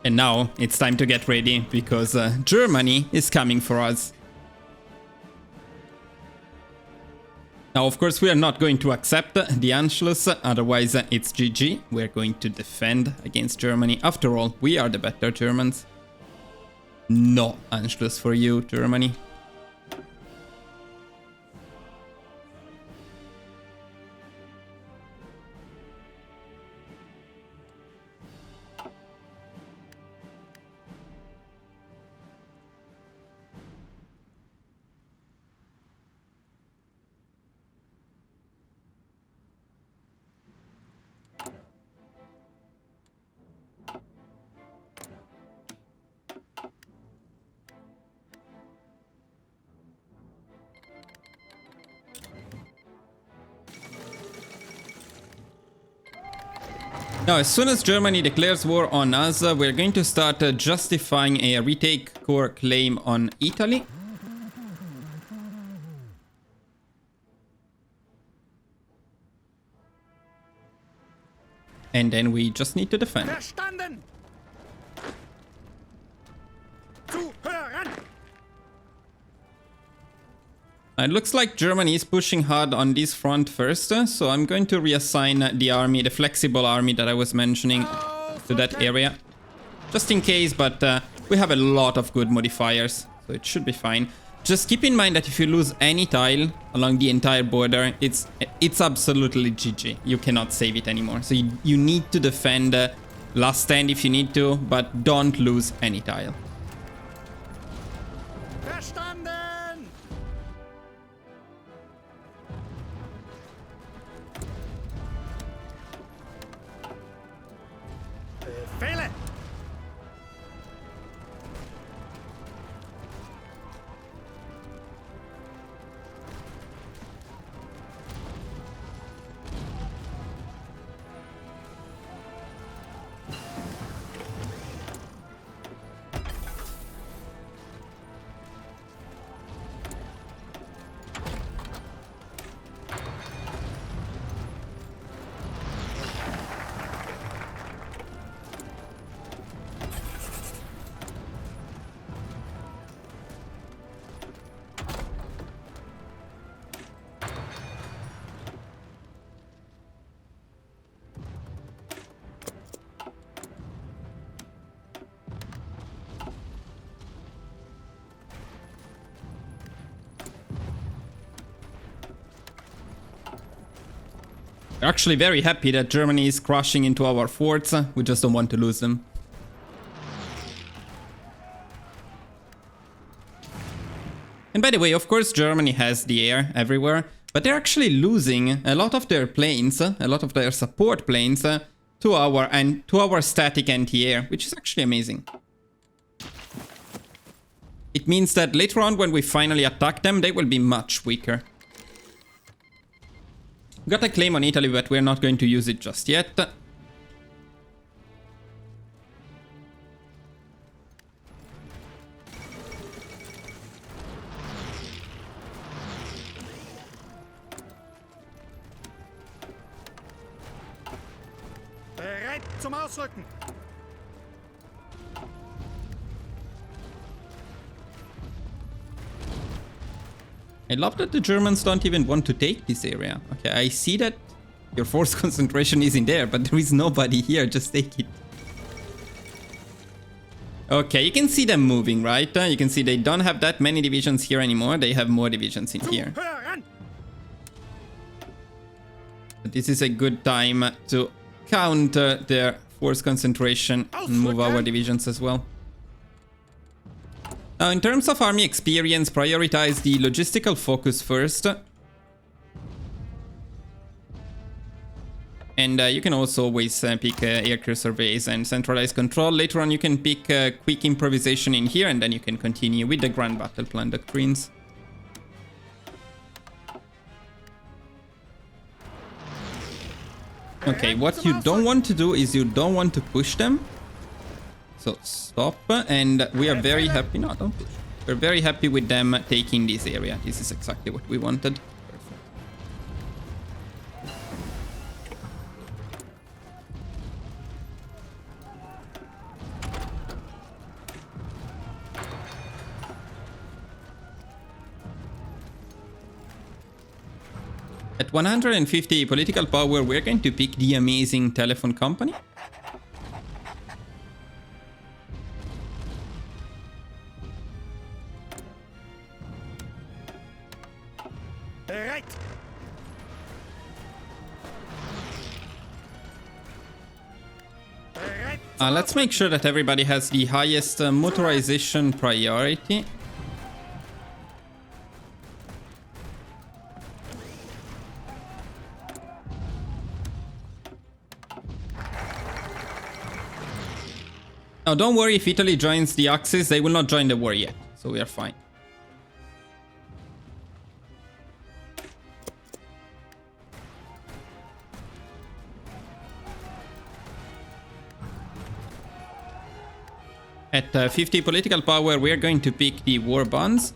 And now it's time to get ready, because Germany is coming for us. Now, of course, we are not going to accept the Anschluss, otherwise it's GG. We're going to defend against Germany. After all, we are the better Germans. No Anschluss for you, Germany. Now, as soon as Germany declares war on us, we're going to start justifying a retake core claim on Italy. And then we just need to defend. Verstanden! Zuhören! It looks like Germany is pushing hard on this front first, so I'm going to reassign the army, the flexible army that I was mentioning, to that area. Just in case, but we have a lot of good modifiers, so it should be fine. Just keep in mind that if you lose any tile along the entire border, it's absolutely GG. You cannot save it anymore. So you need to defend last stand if you need to, but don't lose any tile. Verstanden! Befehle! We're actually very happy that Germany is crashing into our forts. We just don't want to lose them. And by the way, of course, Germany has the air everywhere, but they're actually losing a lot of their planes, a lot of their support planes, to our static anti-air, which is actually amazing. It means that later on, when we finally attack them, they will be much weaker. Got a claim on Italy, but we're not going to use it just yet. Bereit zum Ausrücken! I love that the Germans don't even want to take this area. Okay, I see that your force concentration is in there, but there is nobody here. Just take it. Okay, you can see them moving, right? You can see they don't have that many divisions here anymore. They have more divisions in here. But this is a good time to counter their force concentration and move our divisions as well. Now, in terms of army experience, prioritize the logistical focus first. And you can also always pick aircrew surveys and centralized control. Later on, you can pick quick improvisation in here, and then you can continue with the grand battle plan doctrines. Okay, what you don't want to do is you don't want to push them. So stop, and we are very happy. No, don't push. We're very happy with them taking this area. This is exactly what we wanted. Perfect. At 150 political power, we're going to pick the amazing telephone company. Bereit. Bereit. Let's make sure that everybody has the highest motorization priority. Now, don't worry if Italy joins the Axis, they will not join the war yet, so we are fine. At 50 political power, we are going to pick the war bonds.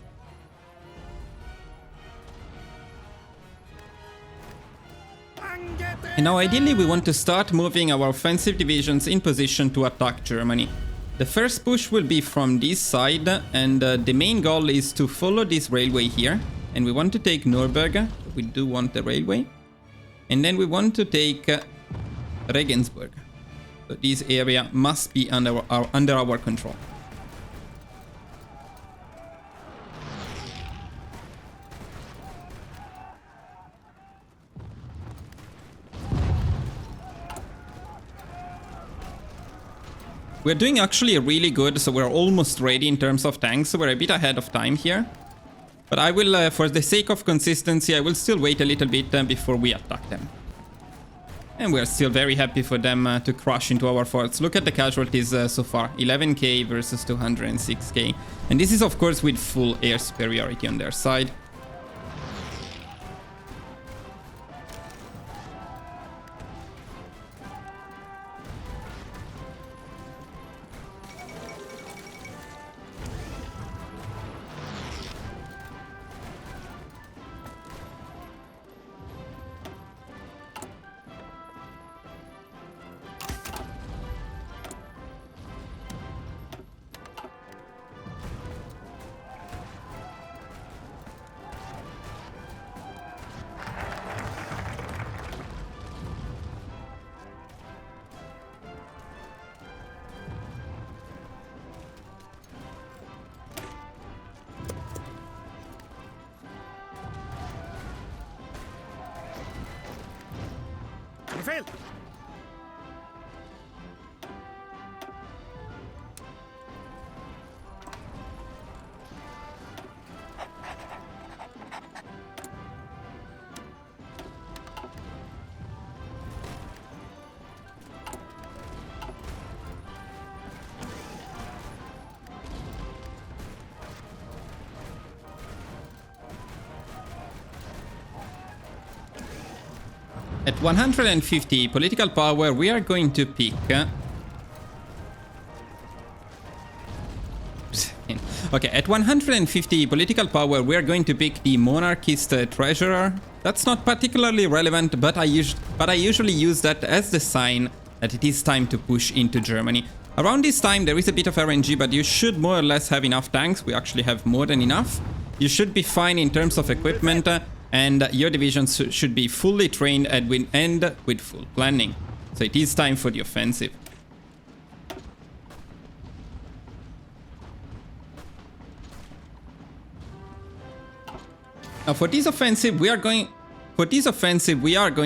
And now ideally we want to start moving our offensive divisions in position to attack Germany. The first push will be from this side, and the main goal is to follow this railway here. And we want to take Nuremberg, we do want the railway. And then we want to take Regensburg. So this area must be under our control. We're doing actually really good, so we're almost ready in terms of tanks, so we're a bit ahead of time here. But I will, for the sake of consistency, I will still wait a little bit before we attack them. And we're still very happy for them to crash into our forts. Look at the casualties so far, 11k versus 206k. And this is of course with full air superiority on their side. Befehl. At 150 political power, we are going to pick... Okay, at 150 political power, we are going to pick the monarchist treasurer. That's not particularly relevant, but I usually use that as the sign that it is time to push into Germany. Around this time, there is a bit of RNG, but you should more or less have enough tanks. We actually have more than enough. You should be fine in terms of equipment. And your divisions should be fully trained and with full planning. So it is time for the offensive. Now for this offensive, we are going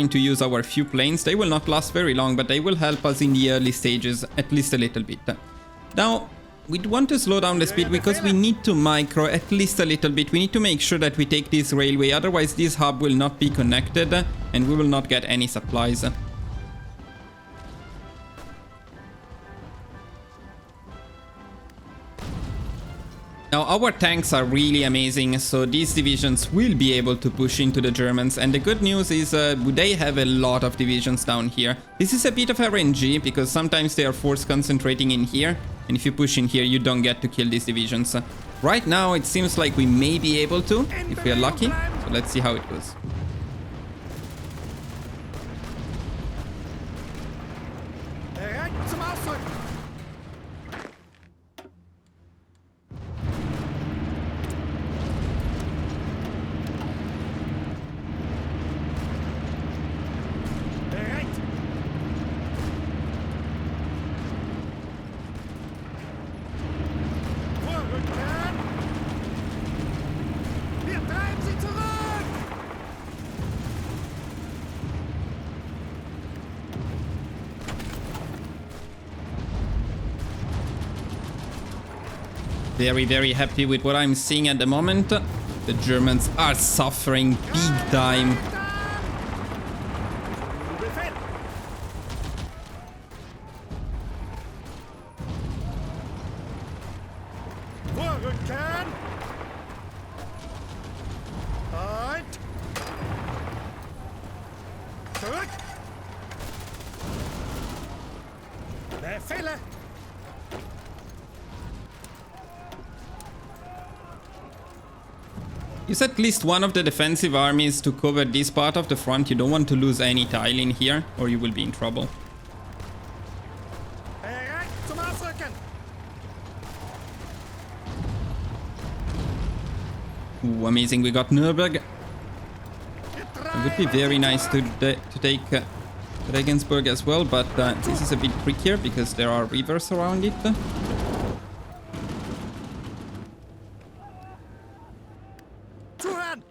to use our few planes. They will not last very long, but they will help us in the early stages, at least a little bit. Now, we want to slow down the speed because we need to micro at least a little bit. We need to make sure that we take this railway, otherwise this hub will not be connected and we will not get any supplies. Now our tanks are really amazing, so these divisions will be able to push into the Germans, and the good news is they have a lot of divisions down here. This is a bit of RNG because sometimes they are force concentrating in here, and if you push in here you don't get to kill these divisions. Right now it seems like we may be able to, if we are lucky, so let's see how it goes. Bereit zum Ausdrücken. Bereit. Vorrücken. Wir treiben sie zurück. Very, very happy with what I'm seeing at the moment. The Germans are suffering big time. Befehl! Vorrücken! Halt! Zurück! Befehle! Use at least one of the defensive armies to cover this part of the front. You don't want to lose any tile in here, or you will be in trouble. Bereit zum Ausrücken! Ooh, amazing. We got Nürnberg. It would be very nice to take Regensburg as well, but this is a bit trickier because there are rivers around it. Zuhören!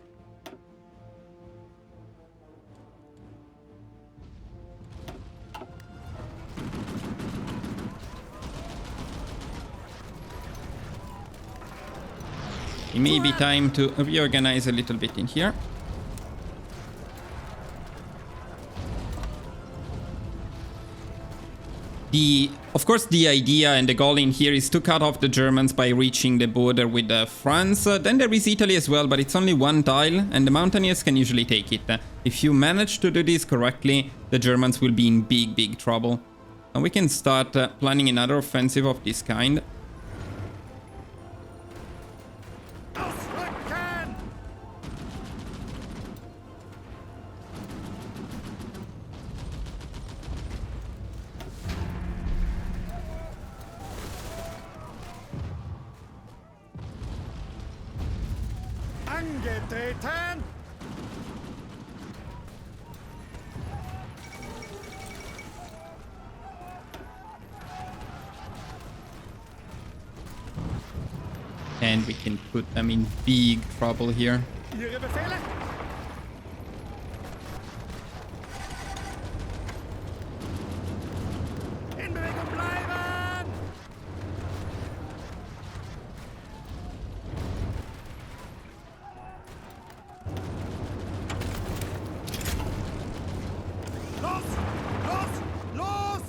It may be time to reorganize a little bit in here. Of course, the idea and the goal in here is to cut off the Germans by reaching the border with France. Then there is Italy as well, but it's only one tile, and the Mountaineers can usually take it. If you manage to do this correctly, the Germans will be in big, big trouble. And we can start planning another offensive of this kind. Ausrücken! Angetreten! And we can put them in big trouble here. Ihre Befehle? In Bewegung bleiben! Los! Los! Los!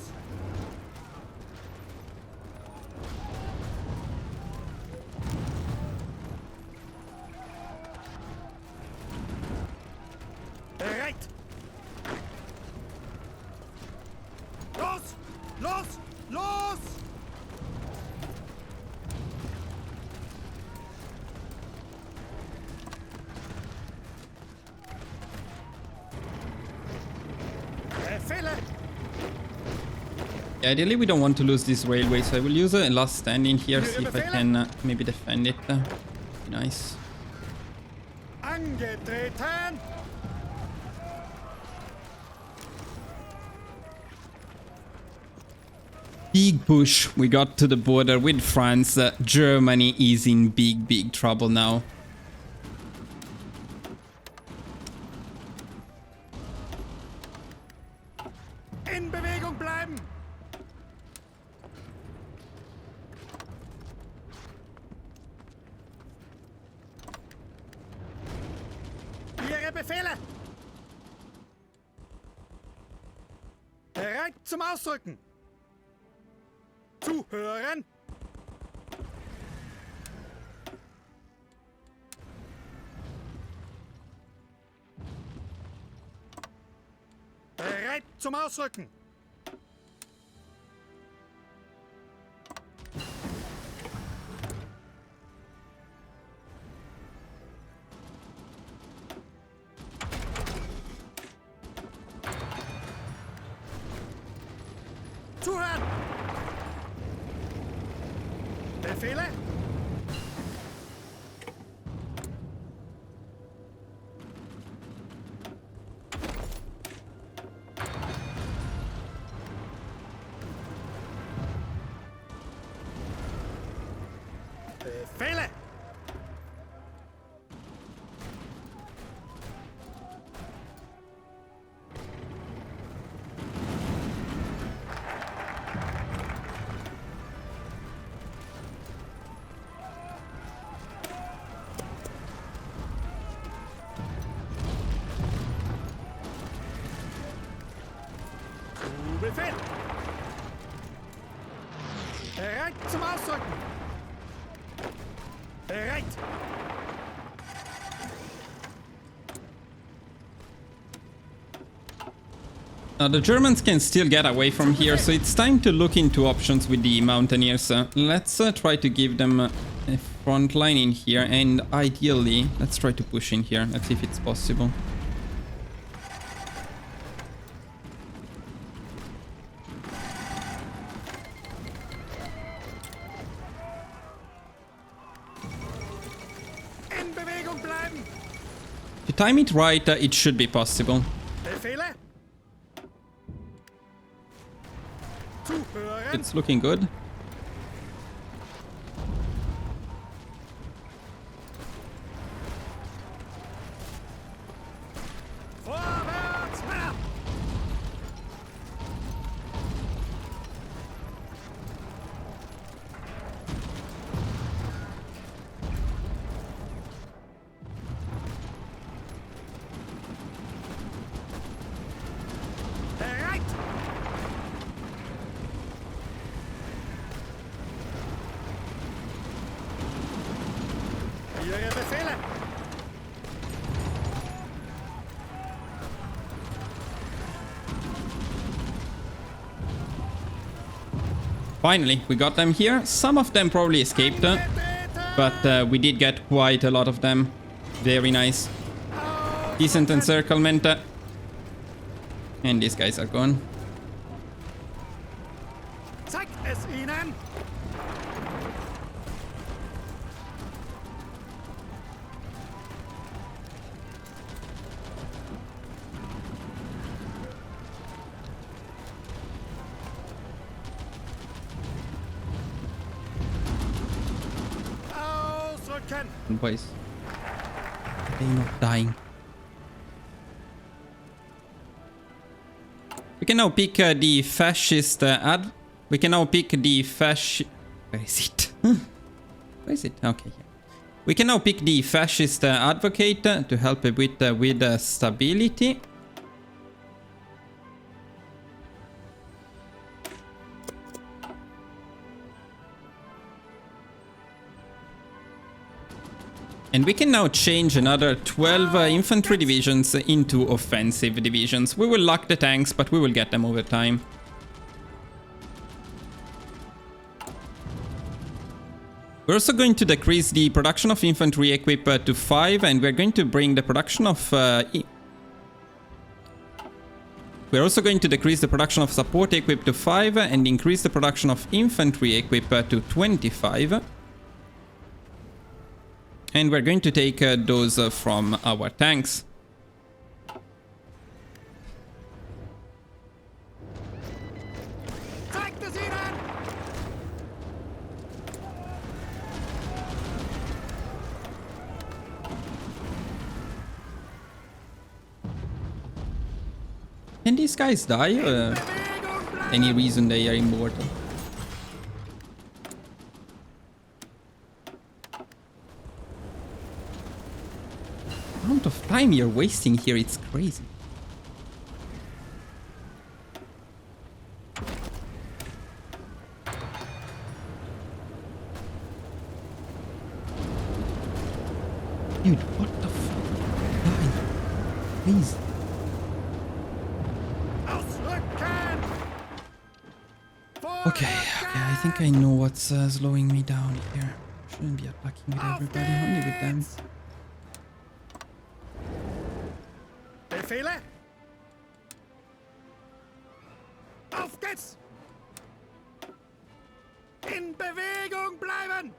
Bereit! Los! Los! Los! Befehle! Ideally, we don't want to lose this railway, so I will use a last stand in here, see if I can maybe defend it. Be nice. Angetreten! Big push. We got to the border with France. Germany is in big, big trouble now. In Bewegung bleiben! Ihre Befehle! Bereit zum Ausrücken! Zuhören! Bereit zum Ausrücken! Zuhören! Befehle? Befehle! Befehl! Bereit zum Ausrücken! Bereit! Now the Germans can still get away from here, so it's time to look into options with the Mountaineers. Let's try to give them a front line in here, and ideally, let's try to push in here. Let's see if it's possible. In Bewegung bleiben! If you time it right, it should be possible. Befehle! Zuhören! It's looking good. Vorwärts, Männer! Bereit! Ihre Befehle! Finally, we got them here. Some of them probably escaped, but we did get quite a lot of them. Very nice. Decent encirclement. And these guys are gone. Zeigt es ihnen! Ausrücken! Boys, they're not dying. We can now pick the fascist we can now pick the Where is it? Where is it? Okay, here. We can now pick the fascist advocate to help with stability. And we can now change another 12 infantry divisions into offensive divisions. We will lock the tanks, but we will get them over time. We're also going to decrease the production of infantry equip to 5, and we're going to bring the production of... We're also going to decrease the production of support equip to 5 and increase the production of infantry equip to 25. And we're going to take those from our tanks. Zeigt es ihnen! Can these guys die? Bewegung bleiben! Any reason they are immortal? The amount of time you're wasting here, it's crazy. Dude, what the fuck? Die. Please. Ausrücken! Okay, I think I know what's slowing me down here. Shouldn't be attacking with everybody, only with them. Befehle! Auf geht's! In Bewegung bleiben!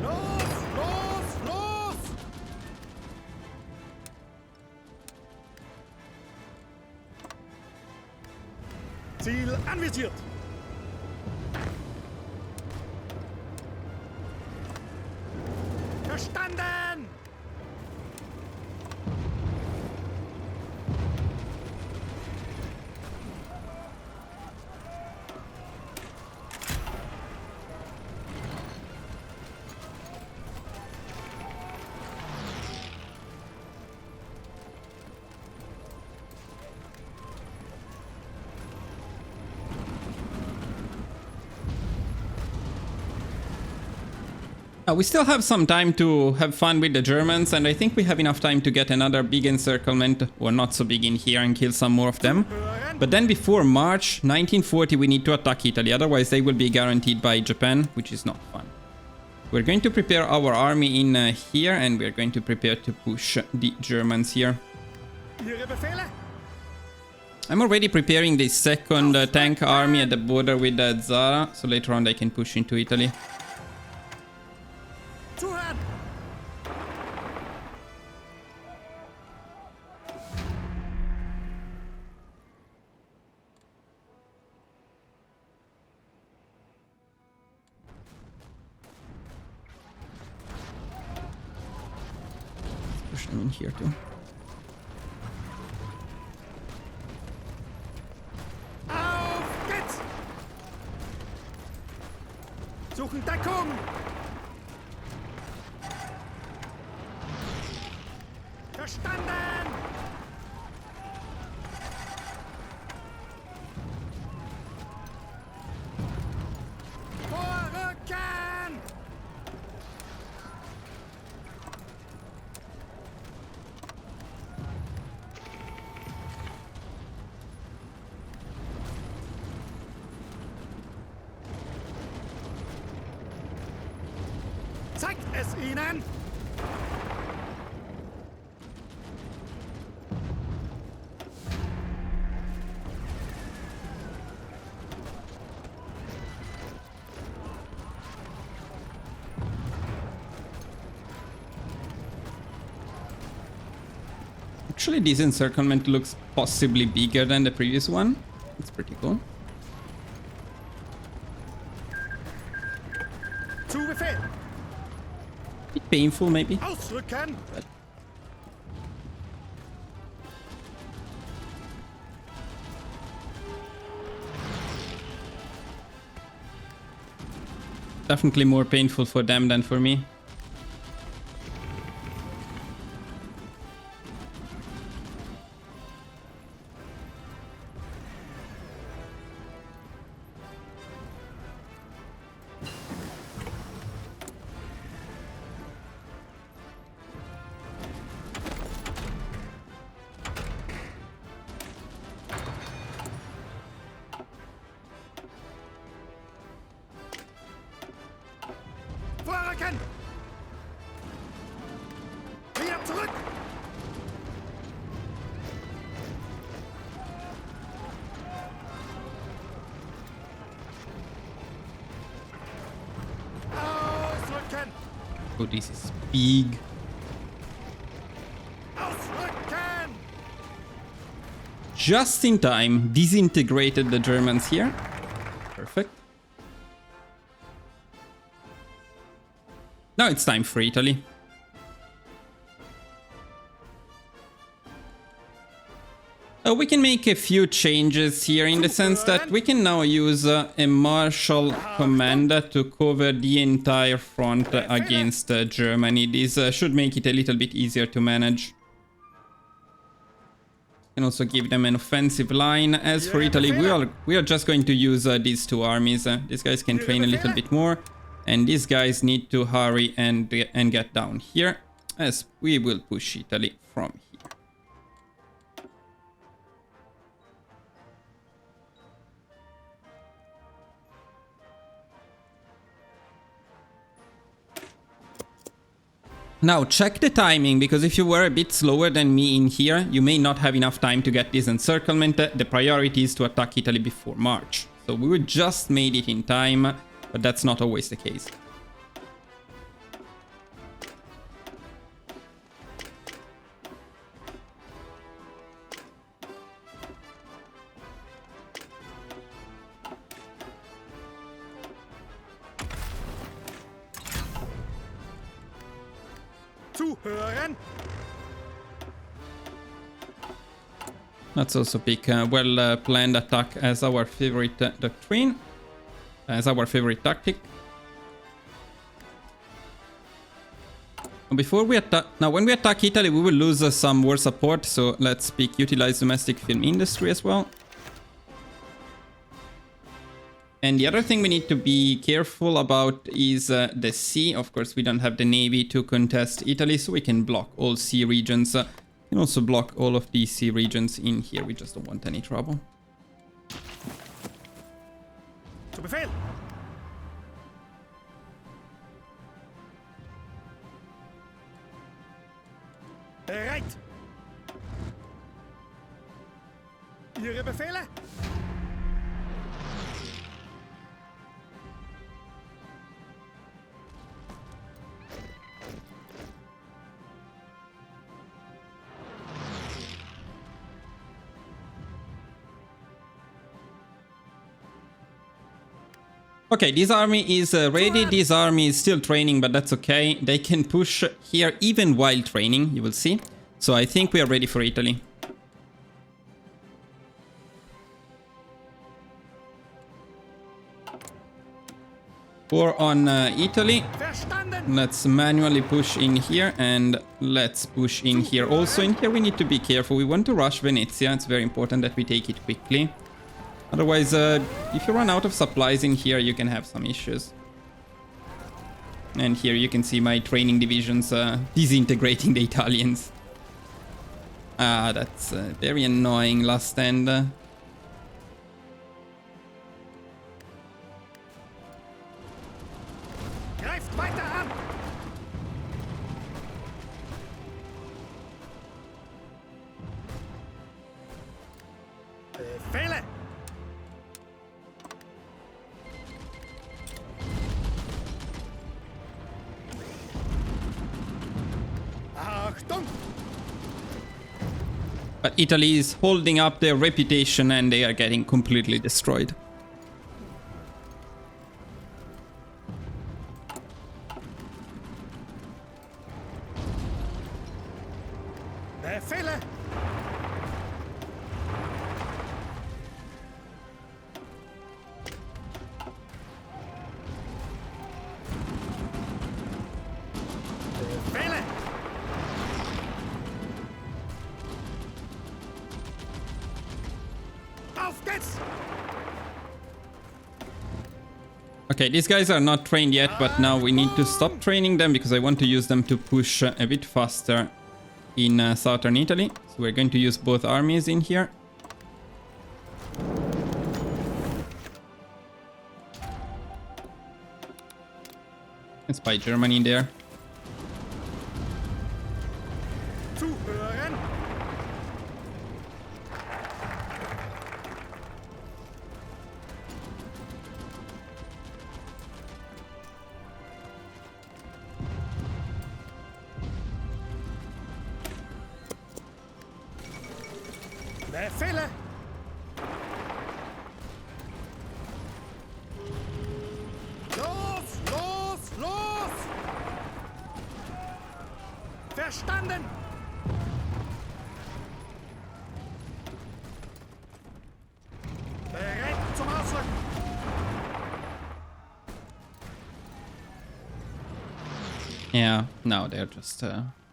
Los, los, los! Ziel anvisiert! Verstanden! We still have some time to have fun with the Germans, and I think we have enough time to get another big encirclement, or not so big in here, and kill some more of them. But then before March 1940 we need to attack Italy, otherwise they will be guaranteed by Japan, which is not fun. We're going to prepare our army in here, and we're going to prepare to push the Germans here. Ihre Befehle? I'm already preparing the second tank army at the border with Zara, so later on I can push into Italy. Zuhören! Push them in here too. Auf geht's! Suchen Deckung! Verstanden! Vorrücken! Zeigt es ihnen! Actually, this encirclement looks possibly bigger than the previous one. It's pretty cool. Zu Befehl! Bit painful, maybe. Ausrücken! But definitely more painful for them than for me. Vorrücken! Wieder zurück! Ausrücken! Oh, this is big. Ausrücken! Just in time, disintegrated the Germans here. Perfect. Now it's time for Italy. We can make a few changes here in the sense that we can now use a martial command to cover the entire front against Germany. This should make it a little bit easier to manage. Can also give them an offensive line. As for Italy, we are just going to use these two armies. These guys can train a little bit more, and these guys need to hurry and get down here, as we will push Italy from here. Now check the timing, because if you were a bit slower than me in here, you may not have enough time to get this encirclement. The priority is to attack Italy before March. So we just made it in time, but that's not always the case. Zuhören! Let's also pick a well-planned attack as our favorite doctrine, as our favorite tactic. Before we attack, now when we attack Italy, we will lose some war support, so let's pick utilize domestic film industry as well. And the other thing we need to be careful about is the sea. Of course, we don't have the navy to contest Italy, so we can block all sea regions. We can also block all of these sea regions in here. We just don't want any trouble. Zu Befehl! Bereit! Ihre Befehle? Okay, this army is ready. This army is still training, but that's okay. They can push here even while training, you will see. So I think we are ready for Italy. War on Italy. Let's manually push in here and let's push in here. Also in here we need to be careful. We want to rush Venezia. It's very important that we take it quickly. Otherwise, if you run out of supplies in here, you can have some issues. And here you can see my training divisions disintegrating the Italians. Ah, that's very annoying last stand. Greift weiter an! Befehle! Achtung! But Italy is holding up their reputation and they are getting completely destroyed. Befehle! Befehle! Auf geht's! Okay, these guys are not trained yet, but now we need to stop training them because I want to use them to push a bit faster in southern Italy. So we're going to use both armies in here. Let's buy Germany there. Zuhören! Befehle! Los, los, los! Verstanden! Bereit zum Ausrücken! Yeah, no, they're just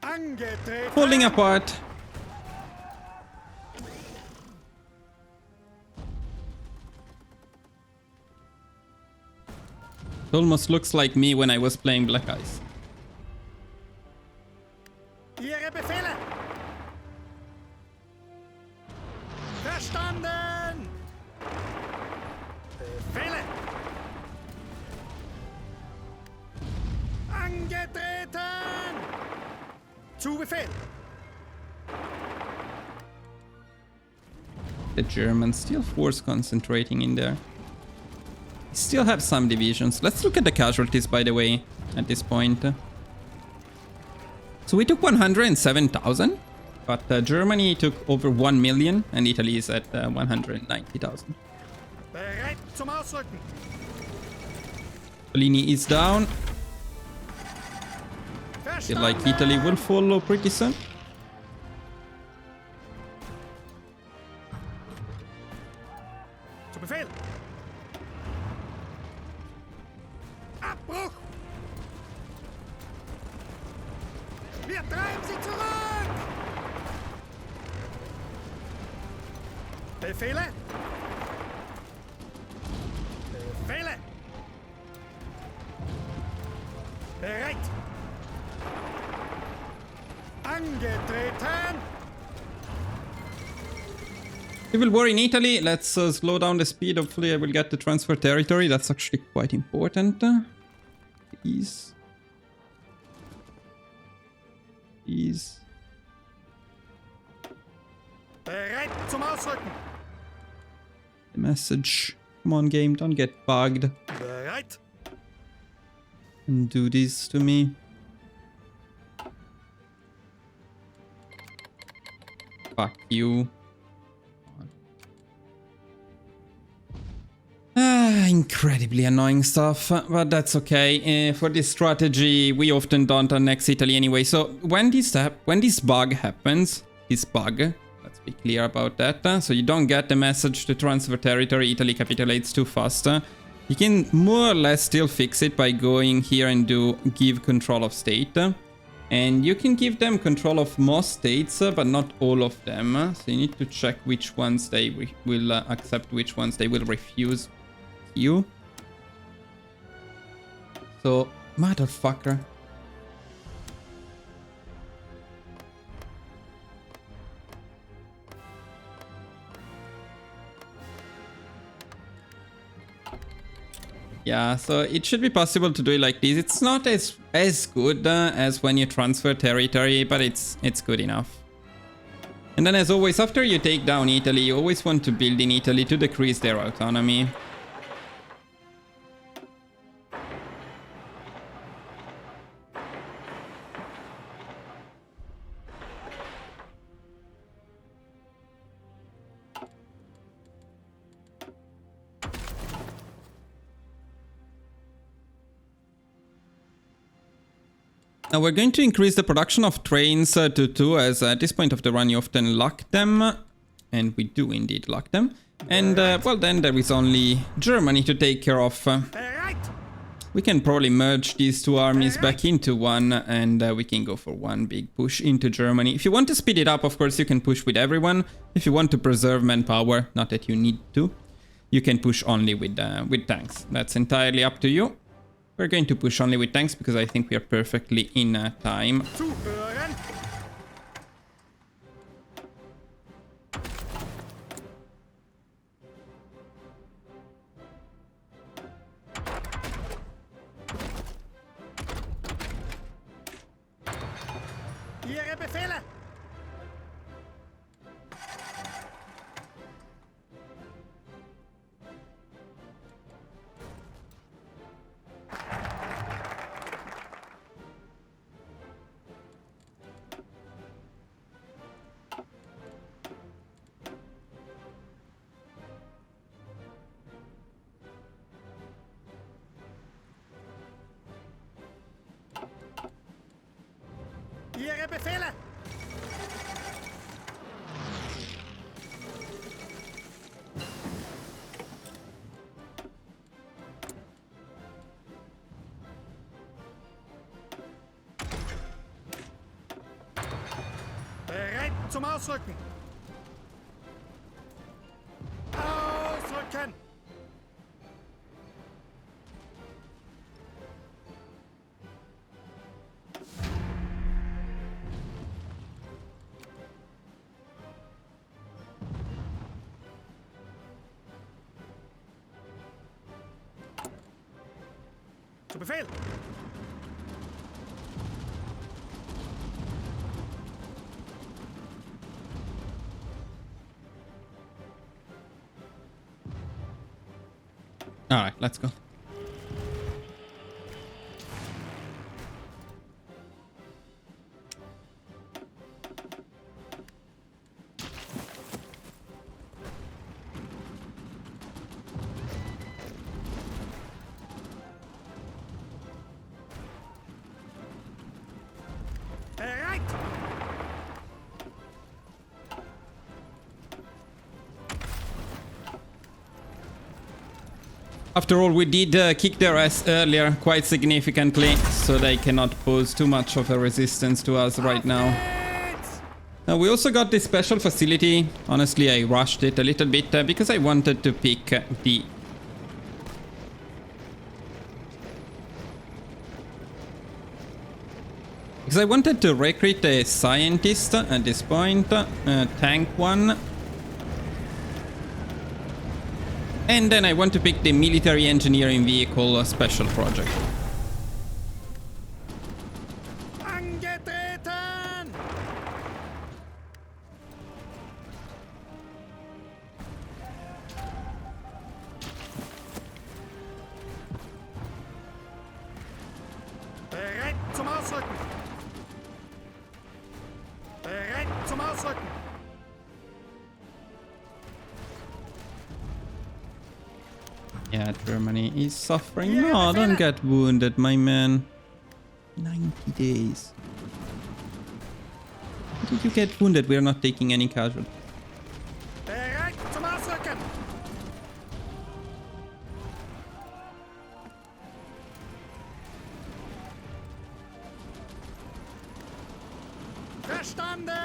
Angetreten! falling apart. It almost looks like me when I was playing Black Ice. Ihre Befehle! Verstanden! Befehle! Angetreten! Zu Befehl! The Germans still force concentrating in there. Still have some divisions. Let's look at the casualties, by the way, at this point. So we took 107,000, but Germany took over 1 million, and Italy is at 190,000. Bereit zum Ausrücken! Bellini is down. Feel like Italy will follow pretty soon. Zu Befehl! Abbruch! Wir treiben sie zurück! Befehle! Bereit. Angetreten. Civil war in Italy. Let's slow down the speed. Hopefully I will get the transfer territory. That's actually quite important. Please. Please. Bereit zum Ausrücken. The message. Come on, game. Don't get bugged. Bereit. And do this to me. Fuck you. Incredibly annoying stuff, but that's okay. For this strategy, we often don't annex Italy anyway. So when this bug happens, let's be clear about that. So you don't get the message to transfer territory, Italy capitulates too fast. You can more or less still fix it by going here and do give control of state. And you can give them control of most states, but not all of them. So you need to check which ones they will accept, which ones they will refuse you. So, motherfucker. Yeah, so it should be possible to do it like this. It's not as good as when you transfer territory, but it's good enough. And then as always, after you take down Italy, you always want to build in Italy to decrease their autonomy. Now we're going to increase the production of trains to 2, as at this point of the run you often lock them. And we do indeed lock them. And well, then there is only Germany to take care of. We can probably merge these two armies back into one, and we can go for one big push into Germany. If you want to speed it up, of course, you can push with everyone. If you want to preserve manpower, not that you need to, you can push only with tanks. That's entirely up to you. We're going to push only with tanks because I think we are perfectly in time. Ihre Befehle. Ihre Befehle! Bereit zum Ausrücken! Ausrücken! Zu Befehl! All right, let's go. Bereit! After all, we did kick their ass earlier quite significantly, so they cannot pose too much of a resistance to us right now. Now, we also got this special facility. Honestly, I rushed it a little bit because I wanted to pick the... Because I wanted to recruit a scientist at this point, tank one. And then I want to pick the military engineering vehicle special project. Angetreten! Bereit zum Ausrücken! Bereit zum Ausrücken! Yeah, Germany is suffering. No, don't get wounded, my man. 90 days. How did you get wounded? We're not taking any casualties. Bereit zum Ausrücken! Verstanden!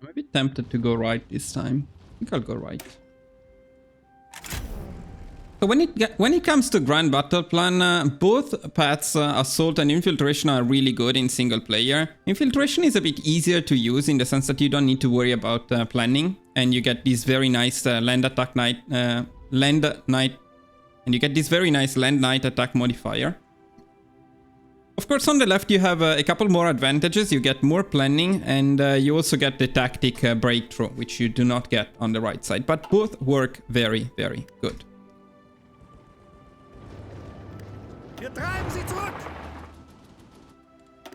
I'm a bit tempted to go right this time. I think I'll go right. So when it comes to Grand Battle Plan, both paths, Assault and Infiltration, are really good in single player. Infiltration is a bit easier to use in the sense that you don't need to worry about planning, and you get these very nice land night attack modifier. Of course, on the left you have a couple more advantages. You get more planning, and you also get the tactic breakthrough, which you do not get on the right side. But both work very, very good. Wir treiben sie zurück! I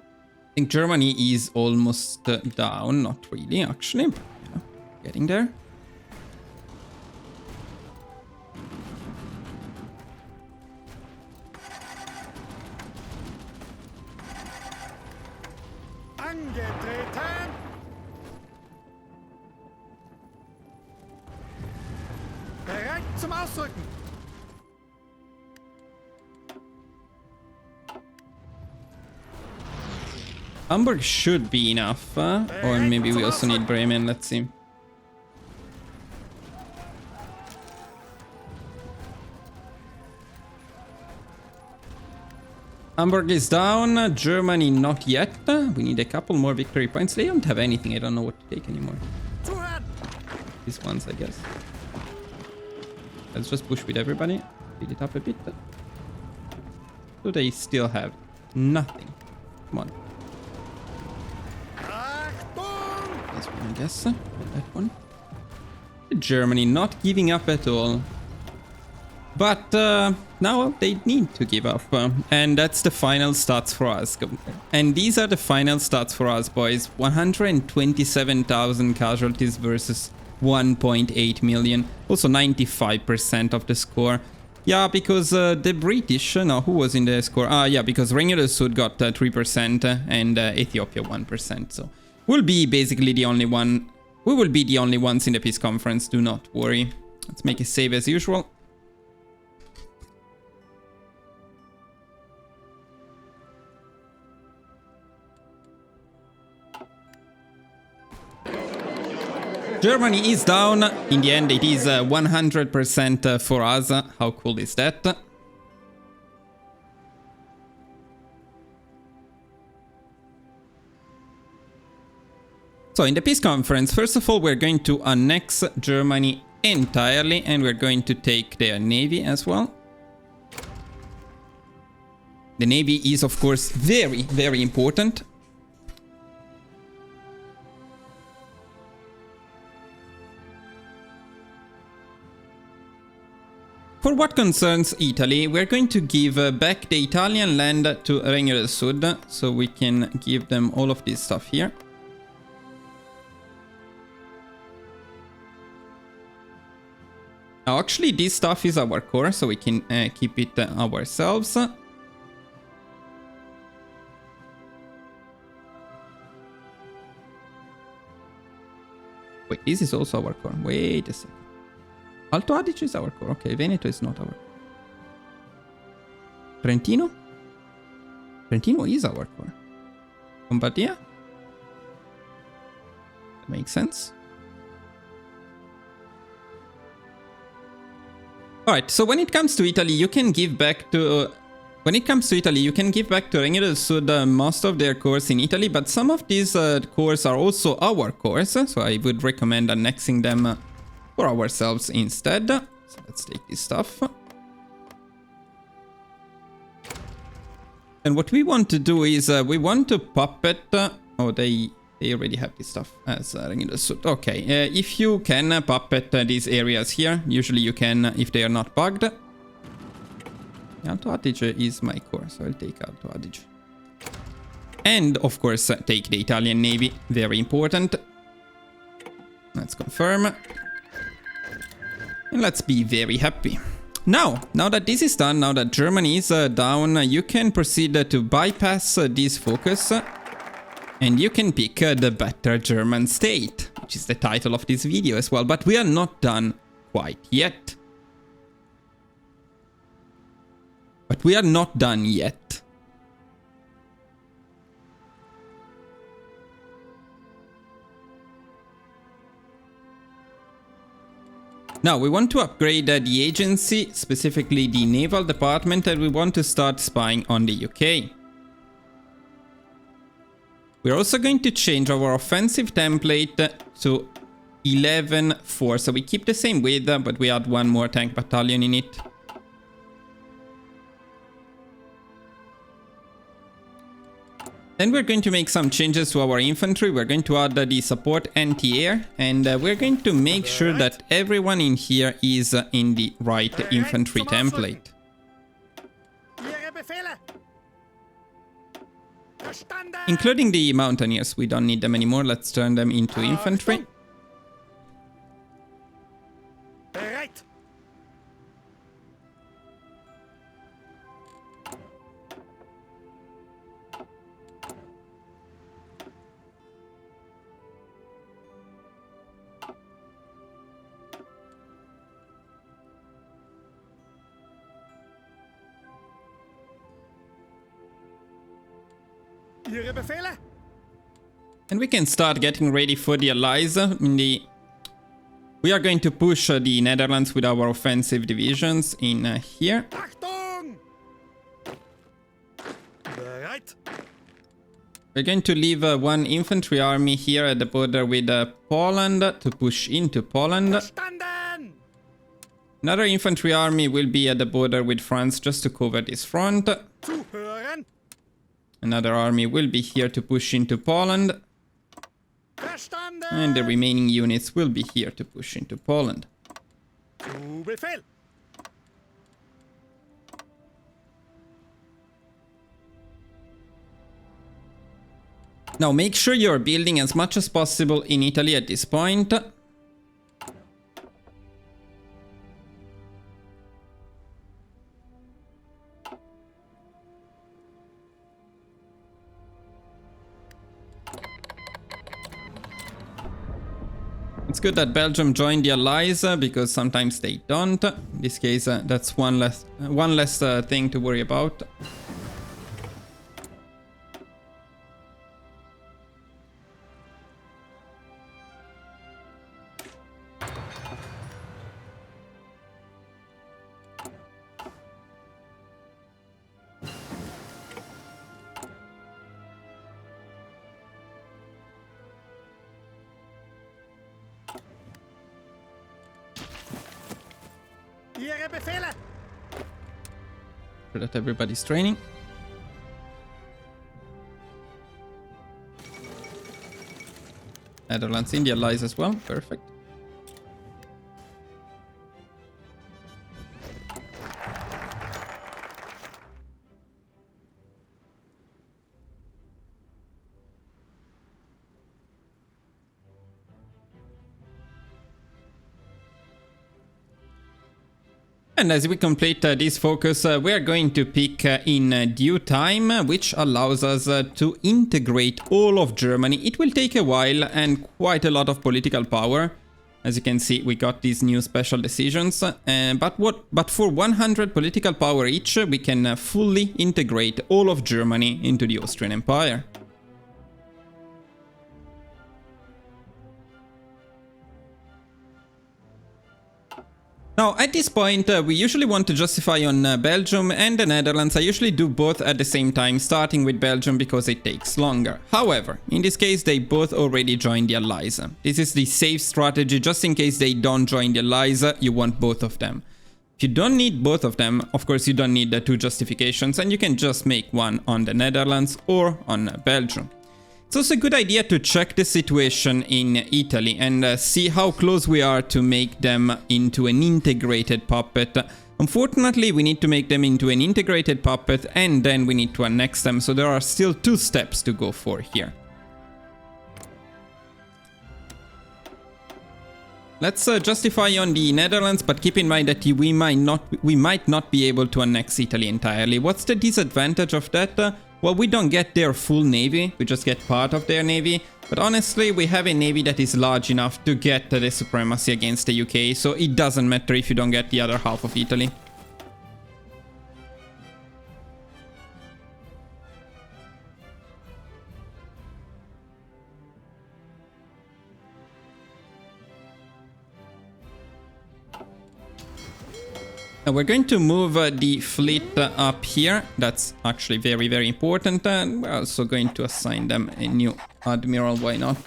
think Germany is almost down. Not really, actually. But, yeah, getting there. Angetreten! Bereit zum Ausrücken! Hamburg should be enough. Or maybe we also need Bremen. Let's see. Hamburg is down. Germany not yet. We need a couple more victory points. They don't have anything. I don't know what to take anymore. Zuhören! These ones, I guess. Let's just push with everybody. Speed it up a bit. So they still have nothing. Come on. Achtung! This one, I guess. That one. Germany not giving up at all. But now they need to give up. And that's the final stats for us. And these are the final stats for us, boys. 127,000 casualties versus 1.8 million. Also 95% of the score. Yeah, because the British... no, who was in the score? Yeah, because Sud got 3% and Ethiopia 1%. So we'll be basically the only one... We will be the only ones in the peace conference. Do not worry. Let's make a save as usual. Germany is down. In the end, it is 100% for us. How cool is that? So in the peace conference, first of all, we're going to annex Germany entirely, and we're going to take their navy as well. The navy is, of course, very, very important. For what concerns Italy, we're going to give back the Italian land to Regno del Sud, so we can give them all of this stuff here. Now, actually, this stuff is our core, so we can keep it ourselves. Wait, this is also our core. Wait a second. Alto Adige is our core. Okay, Veneto is not our core. Trentino? Trentino is our core. Lombardia? That makes sense. Alright, so when it comes to Italy, you can give back to... Regno del Sud most of their cores in Italy, but some of these cores are also our cores, so I would recommend annexing them for ourselves instead. So let's take this stuff. And what we want to do is we want to puppet... oh, they already have this stuff as Regno del Sud. Okay, if you can puppet these areas here, usually you can if they are not bugged. Alto Adige is my core, so I'll take Alto Adige. And, of course, take the Italian Navy. Very important. Let's confirm. And let's be very happy. Now that this is done, now that Germany is down, you can proceed to bypass this focus. And you can pick the better German state, which is the title of this video as well. But we are not done quite yet. But we are not done yet. Now, we want to upgrade the agency, specifically the naval department, and we want to start spying on the UK. We're also going to change our offensive template to 11-4. So we keep the same width, but we add one more tank battalion in it. Then we're going to make some changes to our infantry. We're going to add the support anti-air, and we're going to make sure that everyone in here is in the right infantry template. Including the mountaineers. We don't need them anymore. Let's turn them into infantry. And we can start getting ready for the allies. We are going to push the Netherlands with our offensive divisions in here. We're going to leave one infantry army here at the border with Poland to push into Poland. Another infantry army will be at the border with France just to cover this front. Another army will be here to push into Poland. And the remaining units will be here to push into Poland. Now make sure you're building as much as possible in Italy at this point. It's good that Belgium joined the allies because sometimes they don't. In this case, that's one less thing to worry about. So that everybody's training. Netherlands, India allies as well. Perfect. And as we complete this focus, we are going to pick in due time, which allows us to integrate all of Germany. It will take a while and quite a lot of political power, As you can see, we got these new special decisions. But for 100 political power each, we can fully integrate all of Germany into the Austrian Empire. Now, at this point, we usually want to justify on Belgium and the Netherlands. I usually do both at the same time, starting with Belgium because it takes longer. However, in this case, they both already joined the Allies. This is the safe strategy. Just in case they don't join the Allies, you want both of them. If you don't need both of them, of course, you don't need the two justifications, and you can just make one on the Netherlands or on Belgium. It's also a good idea to check the situation in Italy and see how close we are to make them into an integrated puppet. Unfortunately, we need to make them into an integrated puppet and then we need to annex them, so there are still 2 steps to go for here. Let's justify on the Netherlands, but keep in mind that we might not be able to annex Italy entirely. What's the disadvantage of that? Well, we don't get their full navy, we just get part of their navy. But honestly, we have a navy that is large enough to get the supremacy against the UK, so it doesn't matter if you don't get the other half of Italy. We're going to move the fleet up here. That's actually very, very important. And we're also going to assign them a new admiral. Why not?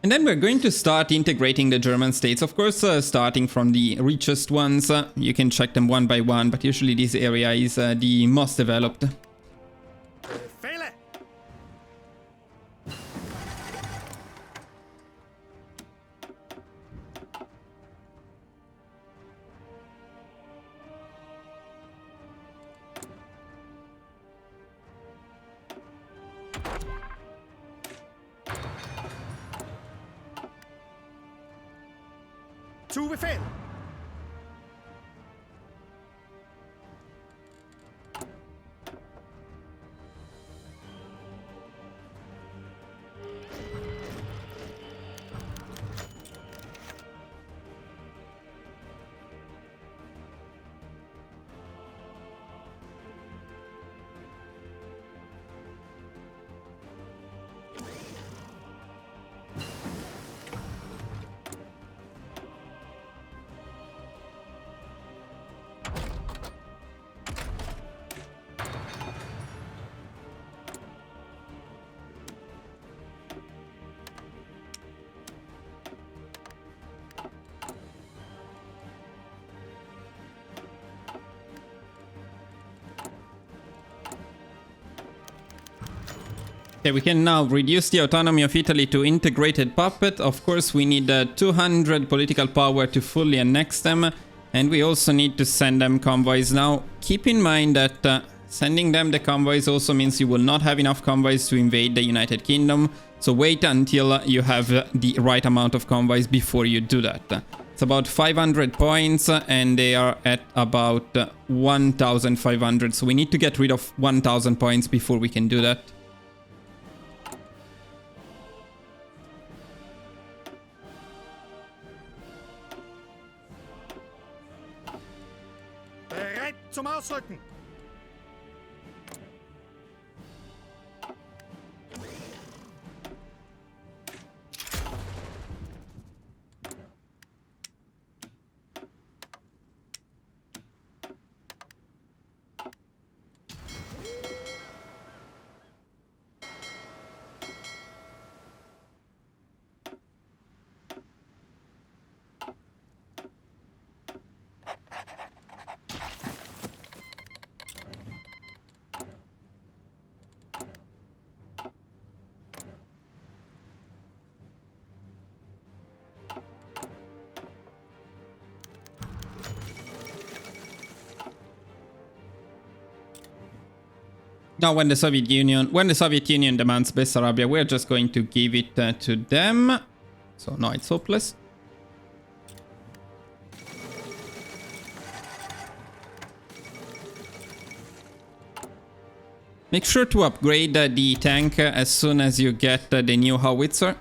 And then we're going to start integrating the German states. Of course, starting from the richest ones. You can check them one by one, but usually this area is the most developed. Zu Befehl! Okay, we can now reduce the autonomy of Italy to integrated puppet. Of course, we need 200 political power to fully annex them. And we also need to send them convoys. Now, keep in mind that sending them the convoys also means you will not have enough convoys to invade the United Kingdom. So wait until you have the right amount of convoys before you do that. It's about 500 points and they are at about 1,500. So we need to get rid of 1,000 points before we can do that. Bereit zum Ausrücken! Now, when the Soviet Union demands Bessarabia, we're just going to give it to them. So now it's hopeless. Make sure to upgrade the tank as soon as you get the new howitzer.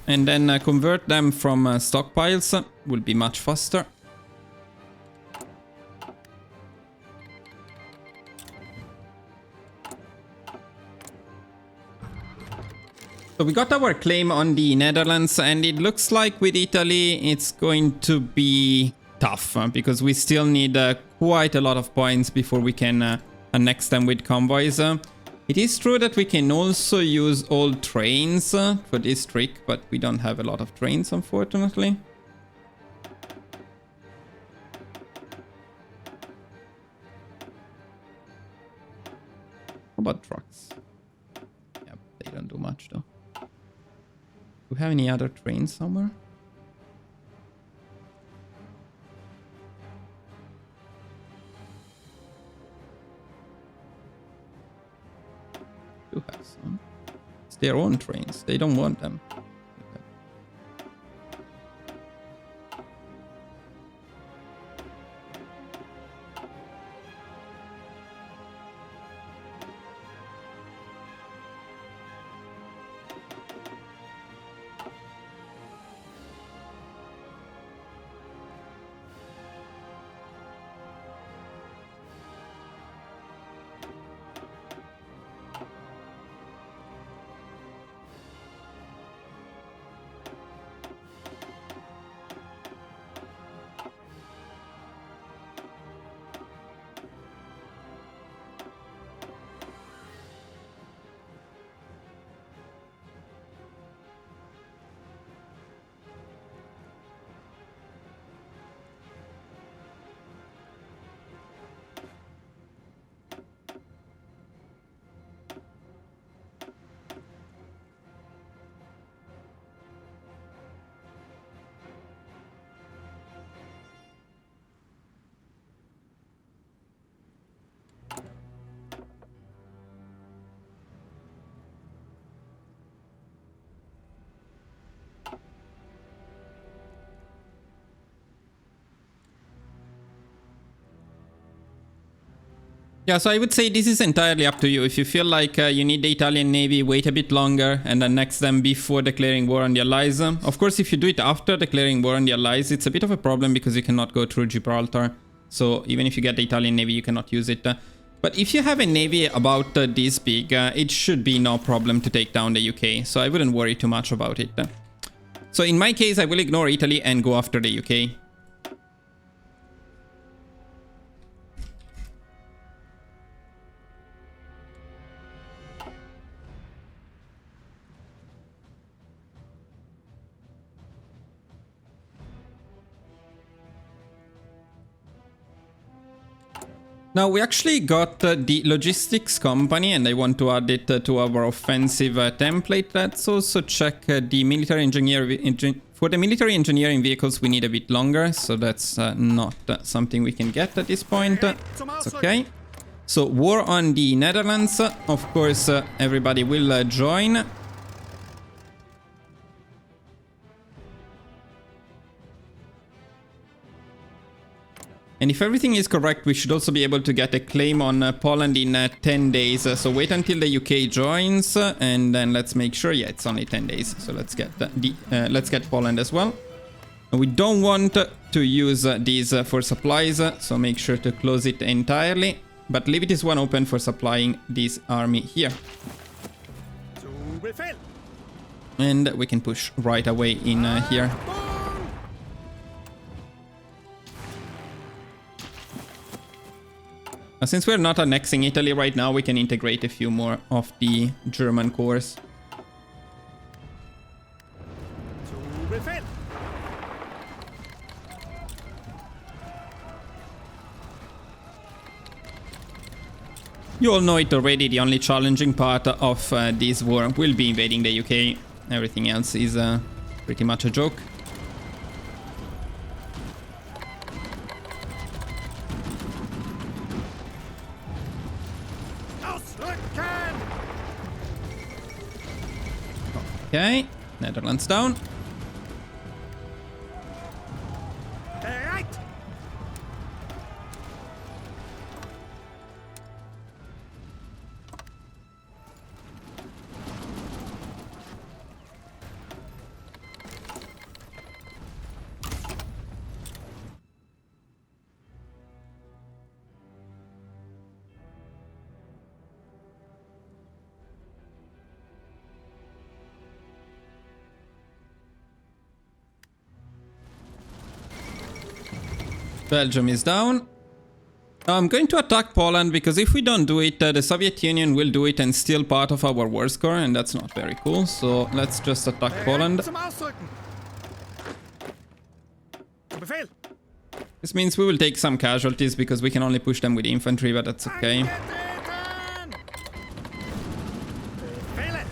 And then convert them from stockpiles. Will be much faster. So we got our claim on the Netherlands, and it looks like with Italy it's going to be tough because we still need quite a lot of points before we can annex them with convoys. It is true that we can also use old trains for this trick, but we don't have a lot of trains, unfortunately. How about trucks? Yeah, they don't do much though. Do we have any other trains somewhere? Do have some. It's their own trains. They don't want them. Yeah, so I would say this is entirely up to you. If you feel like you need the Italian Navy, wait a bit longer and annex them before declaring war on the Allies. Of course, if you do it after declaring war on the Allies, it's a bit of a problem because you cannot go through Gibraltar. So even if you get the Italian Navy, you cannot use it. But if you have a navy about this big, it should be no problem to take down the UK. So I wouldn't worry too much about it. So in my case, I will ignore Italy and go after the UK. Now we actually got the logistics company and I want to add it to our offensive template. Let's also check the military for the military engineering vehicles we need a bit longer, so that's not something we can get at this point. It's okay. So war on the Netherlands, of course everybody will join. And if everything is correct, we should also be able to get a claim on Poland in 10 days. So wait until the UK joins, and then let's make sure. Yeah, it's only 10 days. So let's get Poland as well. And we don't want to use these for supplies, so make sure to close it entirely. But leave this one open for supplying this army here. And we can push right away in here. Since we're not annexing Italy right now, we can integrate a few more of the German corps. You all know it already, the only challenging part of this war will be invading the UK. Everything else is pretty much a joke. Okay, Netherlands down. Belgium is down. I'm going to attack Poland because if we don't do it, the Soviet Union will do it and steal part of our war score, and that's not very cool. So let's just attack Poland. Zum Ausrücken. Zu Befehl. This means we will take some casualties because we can only push them with infantry, but that's okay. Eingetreten. Befehle.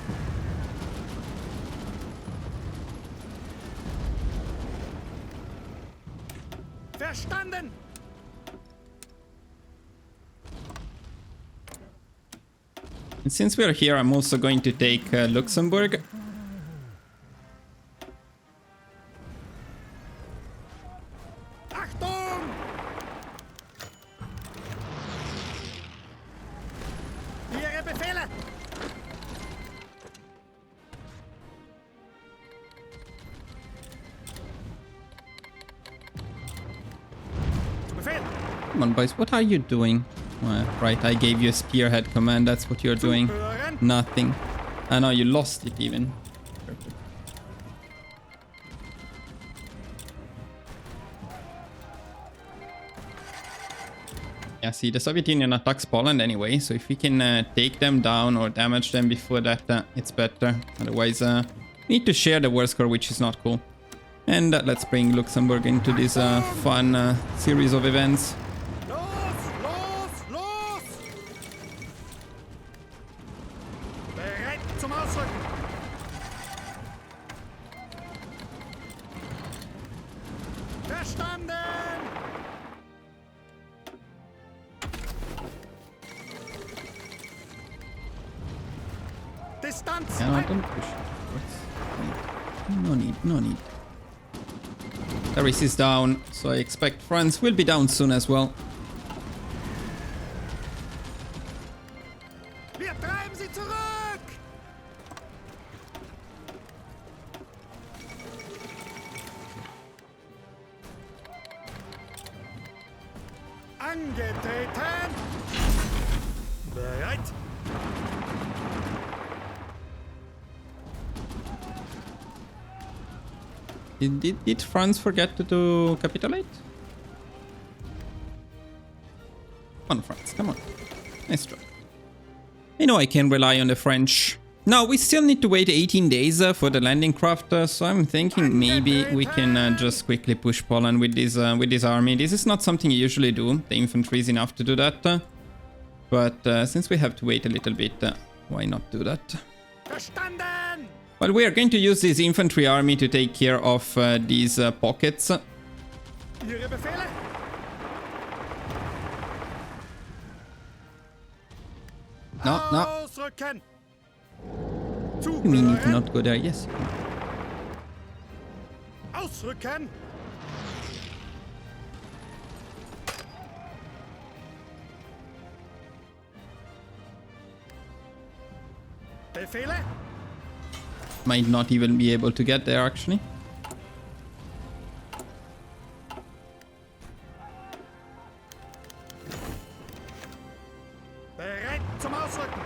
Verstanden. And since we are here, I'm also going to take Luxembourg. Achtung. Ihre Befehle. Zu Befehl. Come on, boys, what are you doing? Right, I gave you a spearhead command, that's what you're doing. Hören. Nothing. I know, you lost it even. Perfect. Yeah, see, the Soviet Union attacks Poland anyway, so if we can take them down or damage them before that, it's better. Otherwise, we need to share the war score, which is not cool. And let's bring Luxembourg into this fun series of events. Los, los, los. Bereit zum Ausrücken. Verstanden. Distanz. Yeah, don't push. No need, no need. Paris is down, so I expect France will be down soon as well. Wir treiben sie zurück. Angetreten. Bereit. Did France forget to capitulate? Come on, France, come on. Nice job. I know I can rely on the French. Now, we still need to wait 18 days for the landing craft, so I'm thinking maybe we can just quickly push Poland with this army. This is not something you usually do. The infantry is enough to do that. But since we have to wait a little bit, why not do that? Verstanden. Well, we are going to use this infantry army to take care of these pockets. Ihre Befehle. No, no. Ausrücken. You mean you Zuhören. cannot go there? Yes. Ausrücken. Befehle. Might not even be able to get there, actually. Bereit zum Ausrücken.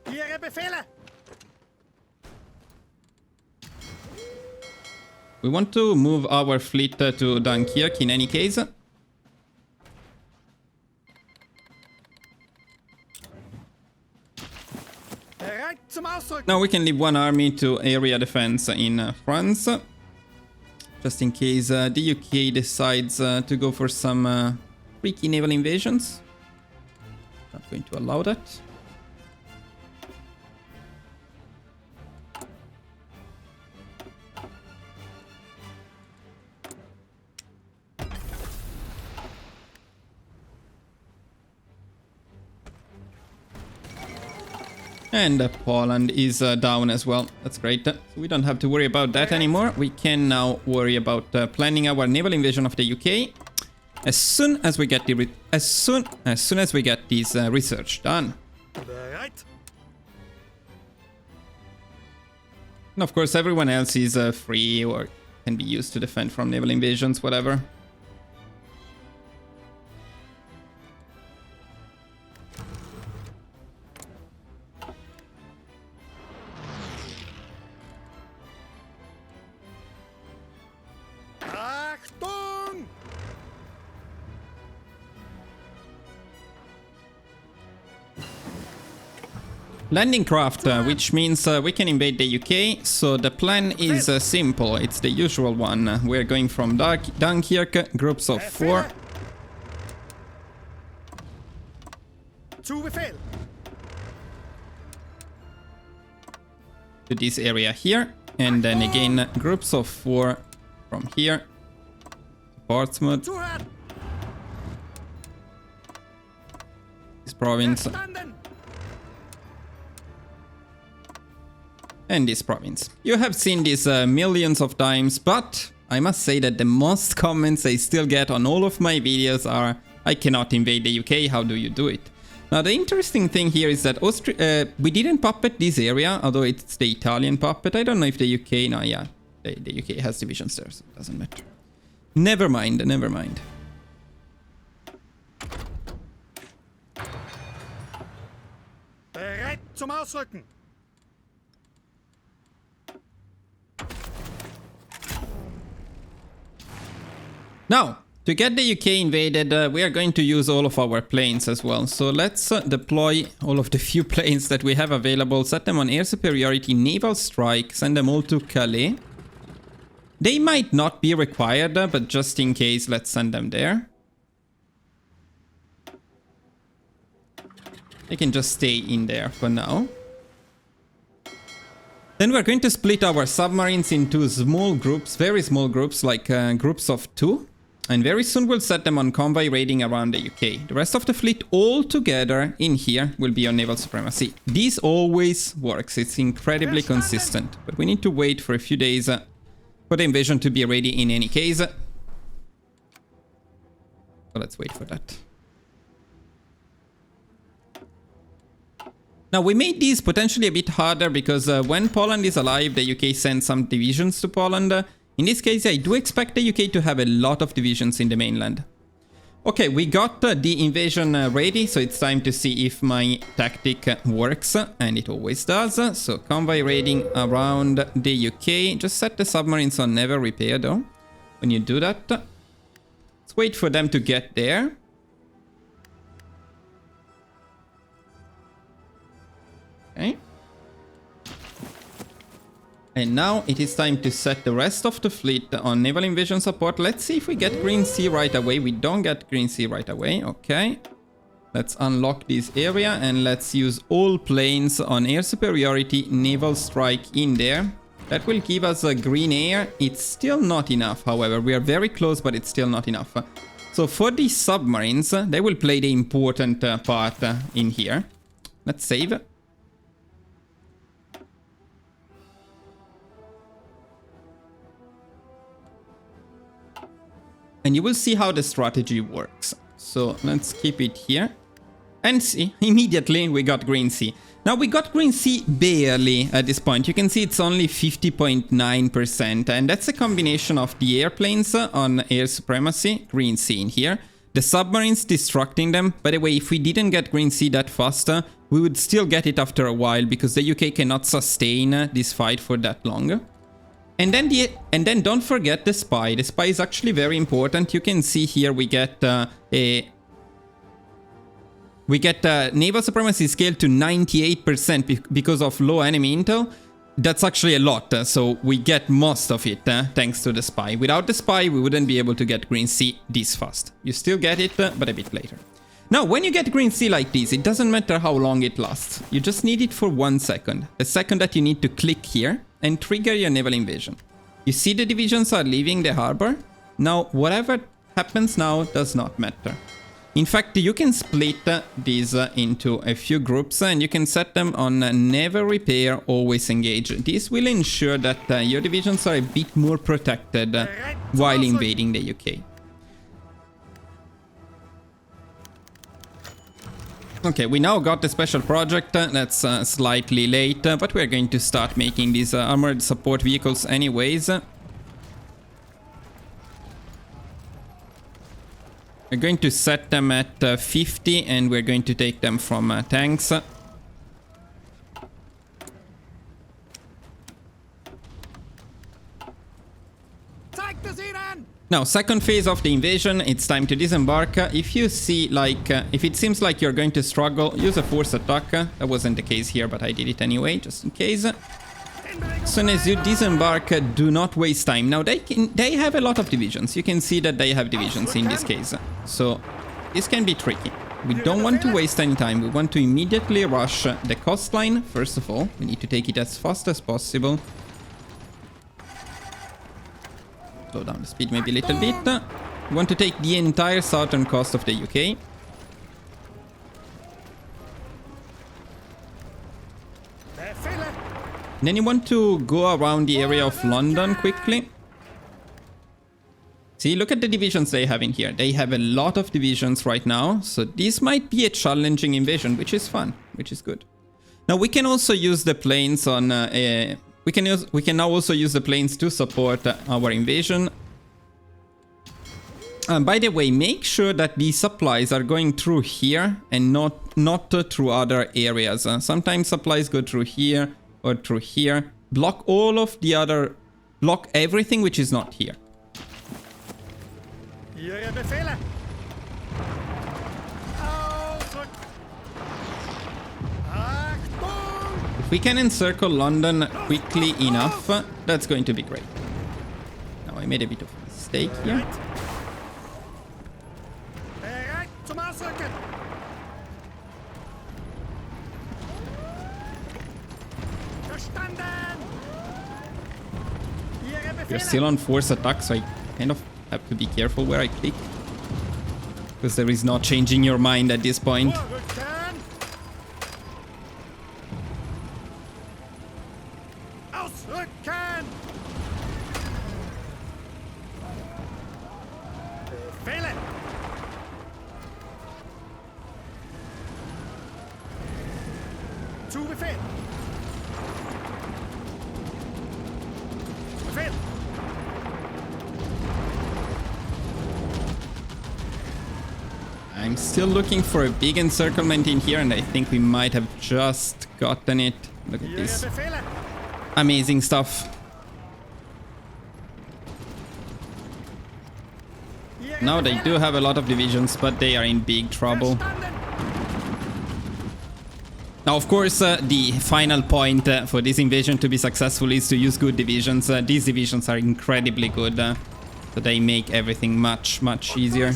Ihre Befehle. We want to move our fleet to Dunkirk in any case. Bereit zum Ausrücken. Now we can leave one army to area defense in France. Just in case the UK decides to go for some freaky naval invasions. Not going to allow that. And Poland is down as well. That's great. So we don't have to worry about that anymore. We can now worry about planning our naval invasion of the UK as soon as we get the as soon as we get this research done. Bereit. And of course, everyone else is free or can be used to defend from naval invasions, whatever. Achtung. landing craft, which means we can invade the UK. So the plan is simple. It's the usual one. We're going from Dunkirk, groups of 4. Zu Befehl. To this area here. And then again, groups of 4 from here to Portsmouth. Zuhören. This province. Verstanden. And this province. You have seen this millions of times, but I must say that the most comments I still get on all of my videos are, I cannot invade the UK, how do you do it? Now the interesting thing here is that we didn't puppet this area, although it's the Italian puppet. I don't know if the UK, no, yeah, the UK has divisions there, so it doesn't matter. Never mind, never mind. Bereit zum Ausrücken. Now, to get the UK invaded, we are going to use all of our planes as well. So let's deploy all of the few planes that we have available, set them on air superiority, naval strike, send them all to Calais. They might not be required, but just in case, let's send them there. They can just stay in there for now. Then we're going to split our submarines into small groups, very small groups, like groups of 2. And very soon we'll set them on convoy raiding around the UK. The rest of the fleet all together in here will be on naval supremacy. This always works, it's incredibly consistent. But we need to wait for a few days for the invasion to be ready in any case. So let's wait for that. Now we made these potentially a bit harder because when Poland is alive, the UK sends some divisions to Poland. In this case, I do expect the UK to have a lot of divisions in the mainland. Okay, we got the invasion ready, so it's time to see if my tactic works, and it always does. So convoy raiding around the UK. Just set the submarines on never repair though. When you do that, let's wait for them to get there. Okay. And now it is time to set the rest of the fleet on naval invasion support. Let's see if we get Green Sea right away. We don't get Green Sea right away. Okay. Let's unlock this area and let's use all planes on air superiority, naval strike in there. That will give us a green air. It's still not enough, however. We are very close, but it's still not enough. So for these submarines, they will play the important part in here. Let's save. And you will see how the strategy works. So let's keep it here. And see, immediately we got Green Sea. Now we got Green Sea barely at this point. You can see it's only 50.9%. And that's a combination of the airplanes on air supremacy, Green Sea in here. The submarines destructing them. By the way, if we didn't get Green Sea that faster, we would still get it after a while because the UK cannot sustain this fight for that long. And then don't forget the spy. The spy is actually very important. You can see here we get naval supremacy scale to 98% because of low enemy intel. That's actually a lot, so we get most of it thanks to the spy. Without the spy, we wouldn't be able to get Green Sea this fast. You still get it, but a bit later. Now, when you get Green Sea like this, it doesn't matter how long it lasts. You just need it for 1 second. The second that you need to click here and trigger your naval invasion. You see the divisions are leaving the harbor? Now, whatever happens now does not matter. In fact, you can split these into a few groups and you can set them on never repair, always engage. This will ensure that your divisions are a bit more protected while invading the UK. Okay, we now got the special project. That's slightly late, but we're going to start making these armored support vehicles anyways. We're going to set them at 50 and we're going to take them from tanks. Now, second phase of the invasion, it's time to disembark. If you see, like, if it seems like you're going to struggle, use a force attack. That wasn't the case here, but I did it anyway, just in case. As soon as you disembark, do not waste time. Now, they have a lot of divisions. You can see that they have divisions in this case. So, this can be tricky. We don't want to waste any time. We want to immediately rush the coastline. First of all, we need to take it as fast as possible. Slow down the speed maybe a little bit. We want to take the entire southern coast of the UK. Then you want to go around the area of London quickly. See, look at the divisions they have in here. They have a lot of divisions right now. So this might be a challenging invasion, which is fun, which is good. Now we can also use the planes on... We can now also use the planes to support our invasion. By the way, make sure that the supplies are going through here and not through other areas. Sometimes supplies go through here or through here. Block all of the other... Block everything which is not here. If we can encircle London quickly enough, that's going to be great. Now I made a bit of a mistake here. We're still on force attack, so I kind of have to be careful where I click. Because there is no changing your mind at this point. I'm still looking for a big encirclement in here, and I think we might have just gotten it. Look at this. Amazing stuff. Now they do have a lot of divisions, but they are in big trouble. Now, of course, the final point for this invasion to be successful is to use good divisions. These divisions are incredibly good, so they make everything much, much easier.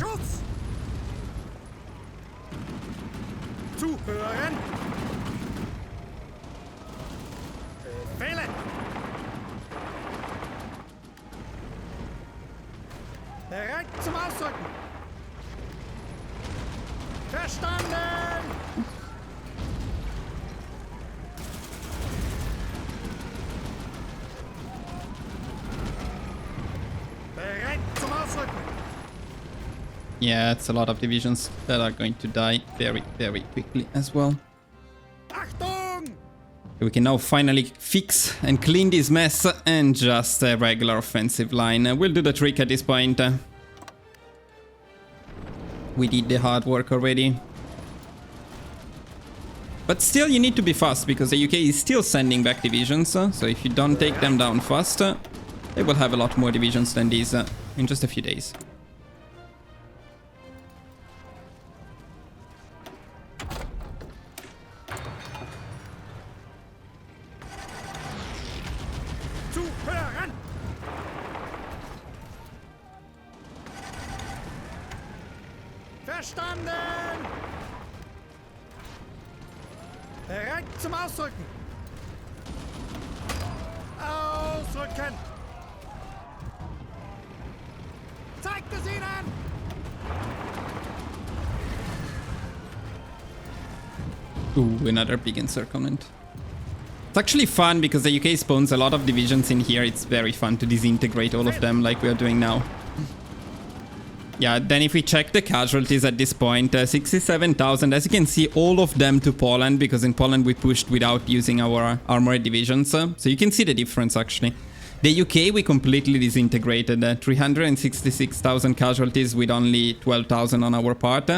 Yeah, it's a lot of divisions that are going to die very, very quickly as well. We can now finally fix and clean this mess and just a regular offensive line. We'll do the trick at this point. We did the hard work already. But still, you need to be fast because the UK is still sending back divisions. So if you don't take them down fast, they will have a lot more divisions than these in just a few days. Verstanden! Bereit zum Ausrücken! Ausrücken! Zeigt es ihnen! Ooh, another big encirclement. It's actually fun because the UK spawns a lot of divisions in here. It's very fun to disintegrate all of them like we are doing now. Yeah, then if we check the casualties at this point, 67,000, as you can see, all of them to Poland, because in Poland we pushed without using our armored divisions. So you can see the difference actually. The UK we completely disintegrated, 366,000 casualties with only 12,000 on our part.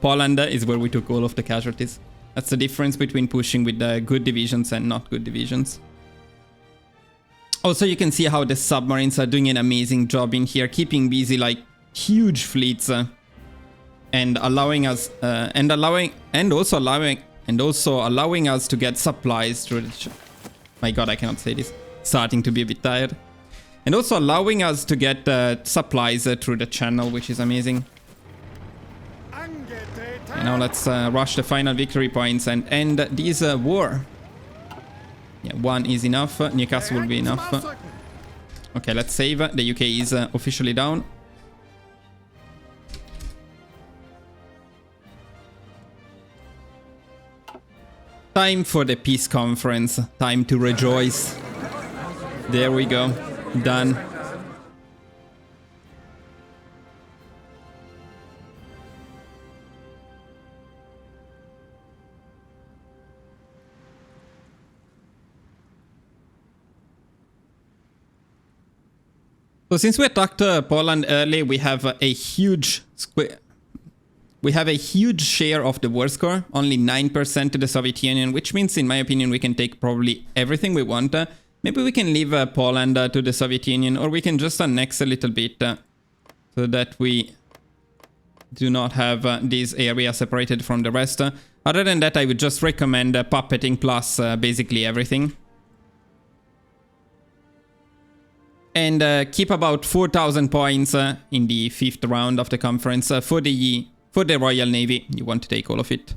Poland is where we took all of the casualties. That's the difference between pushing with good divisions and not good divisions. Also, you can see how the submarines are doing an amazing job in here, keeping busy like huge fleets, and allowing us, and also allowing us to get supplies through the. My God, I cannot say this. Starting to be a bit tired, and also allowing us to get supplies through the channel, which is amazing. And now let's rush the final victory points and end this war. Yeah, 1 is enough. Newcastle will be enough. Okay, let's save. The UK is officially down. Time for the peace conference. Time to rejoice. There we go. Done. So since we attacked Poland early, we have a huge share of the war score, only 9% to the Soviet Union, which means, in my opinion, we can take probably everything we want. Maybe we can leave Poland to the Soviet Union, or we can just annex a little bit so that we do not have this area separated from the rest. Other than that, I would just recommend puppeting plus basically everything. And keep about 4,000 points in the 5th round of the conference for the Royal Navy. You want to take all of it.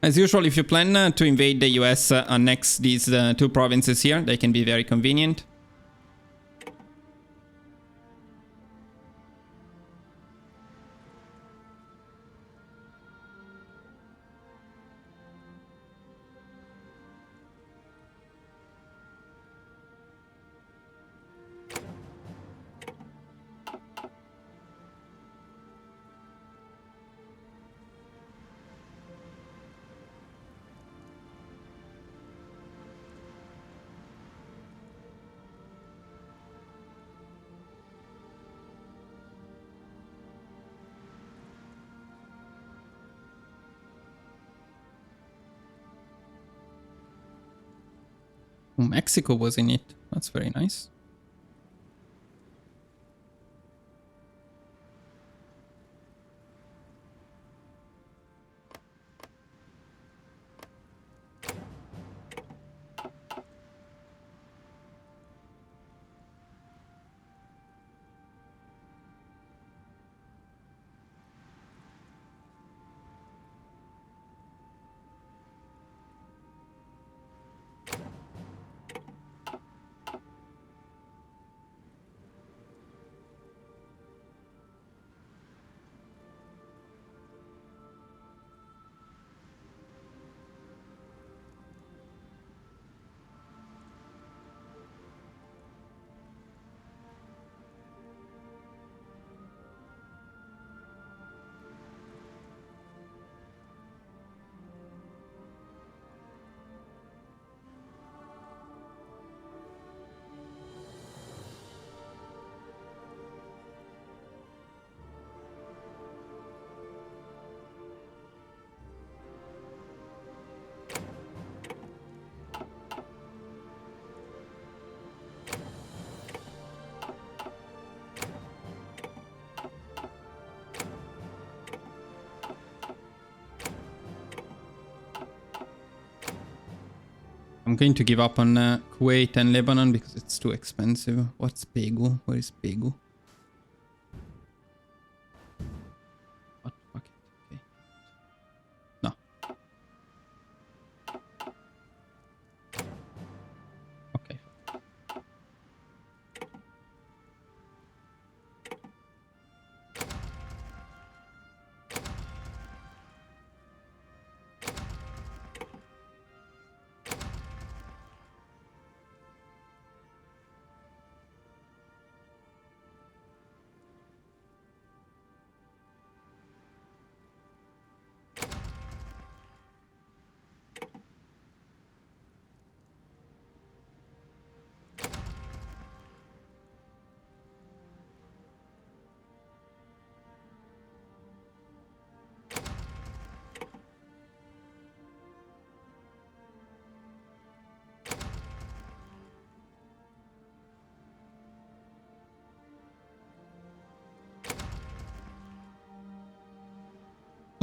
As usual, if you plan to invade the US, annex these 2 provinces here. They can be very convenient. Oh, Mexico was in it. That's very nice. I'm going to give up on Kuwait and Lebanon because it's too expensive. What's Pegu? Where is Pegu? What? Fuck it. Okay. No. Okay.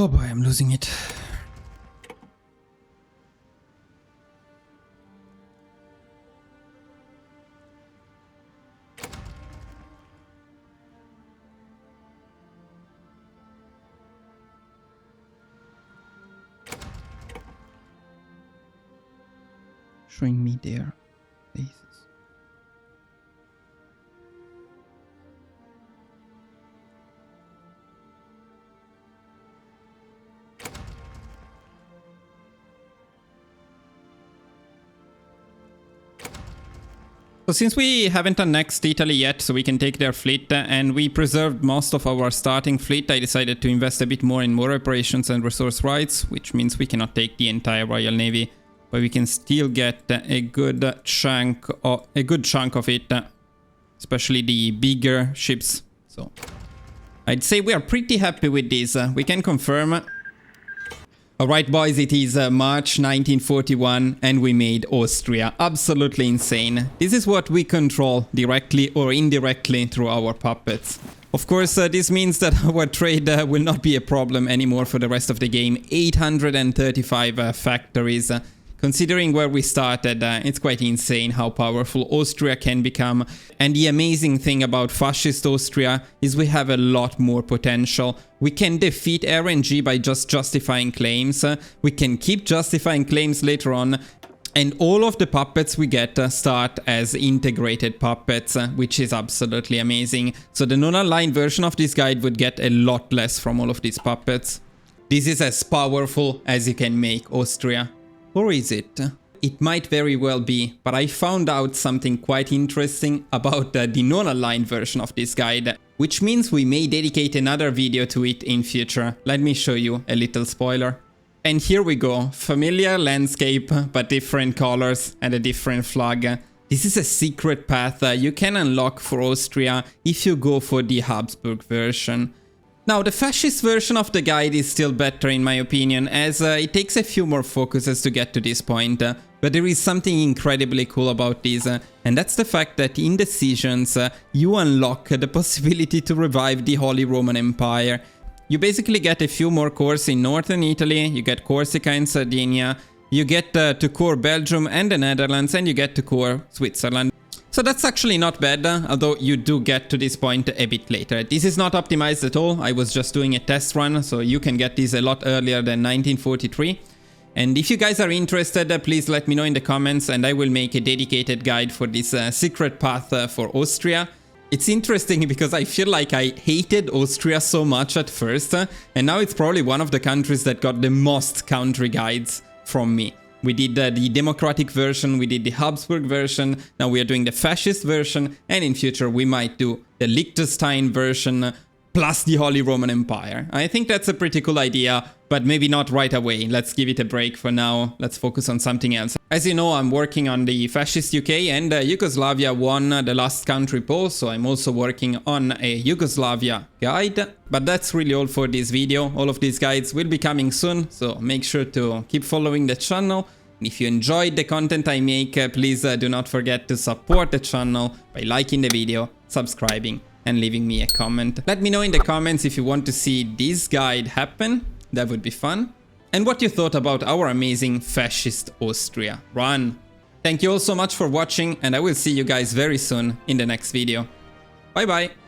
Oh boy, I'm losing it. Showing me their faces. So since we haven't annexed Italy yet, so we can take their fleet, and we preserved most of our starting fleet, I decided to invest a bit more in war reparations and resource rights, which means we cannot take the entire Royal Navy, but we can still get a good chunk of it, especially the bigger ships. So I'd say we are pretty happy with this. We can confirm. Alright boys, it is March 1941 and we made Austria. Absolutely insane. This is what we control directly or indirectly through our puppets. Of course, this means that our trade will not be a problem anymore for the rest of the game. 835 factories. Considering where we started, it's quite insane how powerful Austria can become. And the amazing thing about fascist Austria is we have a lot more potential. We can defeat RNG by just justifying claims. We can keep justifying claims later on. And all of the puppets we get start as integrated puppets, which is absolutely amazing. So the non-aligned version of this guide would get a lot less from all of these puppets. This is as powerful as you can make Austria. Or is it? It might very well be, but I found out something quite interesting about the non-aligned version of this guide, which means we may dedicate another video to it in future. Let me show you a little spoiler. And here we go, familiar landscape, but different colors and a different flag. This is a secret path you can unlock for Austria if you go for the Habsburg version. Now, the fascist version of the guide is still better in my opinion, as it takes a few more focuses to get to this point, but there is something incredibly cool about this, and that's the fact that in decisions you unlock the possibility to revive the Holy Roman Empire. You basically get a few more cores in northern Italy, you get Corsica and Sardinia, you get to core Belgium and the Netherlands, and you get to core Switzerland. So that's actually not bad, although you do get to this point a bit later. This is not optimized at all, I was just doing a test run, so you can get this a lot earlier than 1943. And if you guys are interested, please let me know in the comments and I will make a dedicated guide for this secret path for Austria. It's interesting because I feel like I hated Austria so much at first, and now it's probably one of the countries that got the most country guides from me. We did the democratic version, we did the Habsburg version, now we are doing the fascist version, and in future we might do the Liechtenstein version plus the Holy Roman Empire. I think that's a pretty cool idea, but maybe not right away. Let's give it a break for now, let's focus on something else. As you know, I'm working on the fascist UK, and Yugoslavia won the last country poll, so I'm also working on a Yugoslavia guide. But that's really all for this video. All of these guides will be coming soon, so make sure to keep following the channel. If you enjoyed the content I make, please do not forget to support the channel by liking the video, subscribing, and leaving me a comment. Let me know in the comments if you want to see this guide happen, that would be fun. And what you thought about our amazing fascist Austria run. Thank you all so much for watching, and I will see you guys very soon in the next video. Bye bye!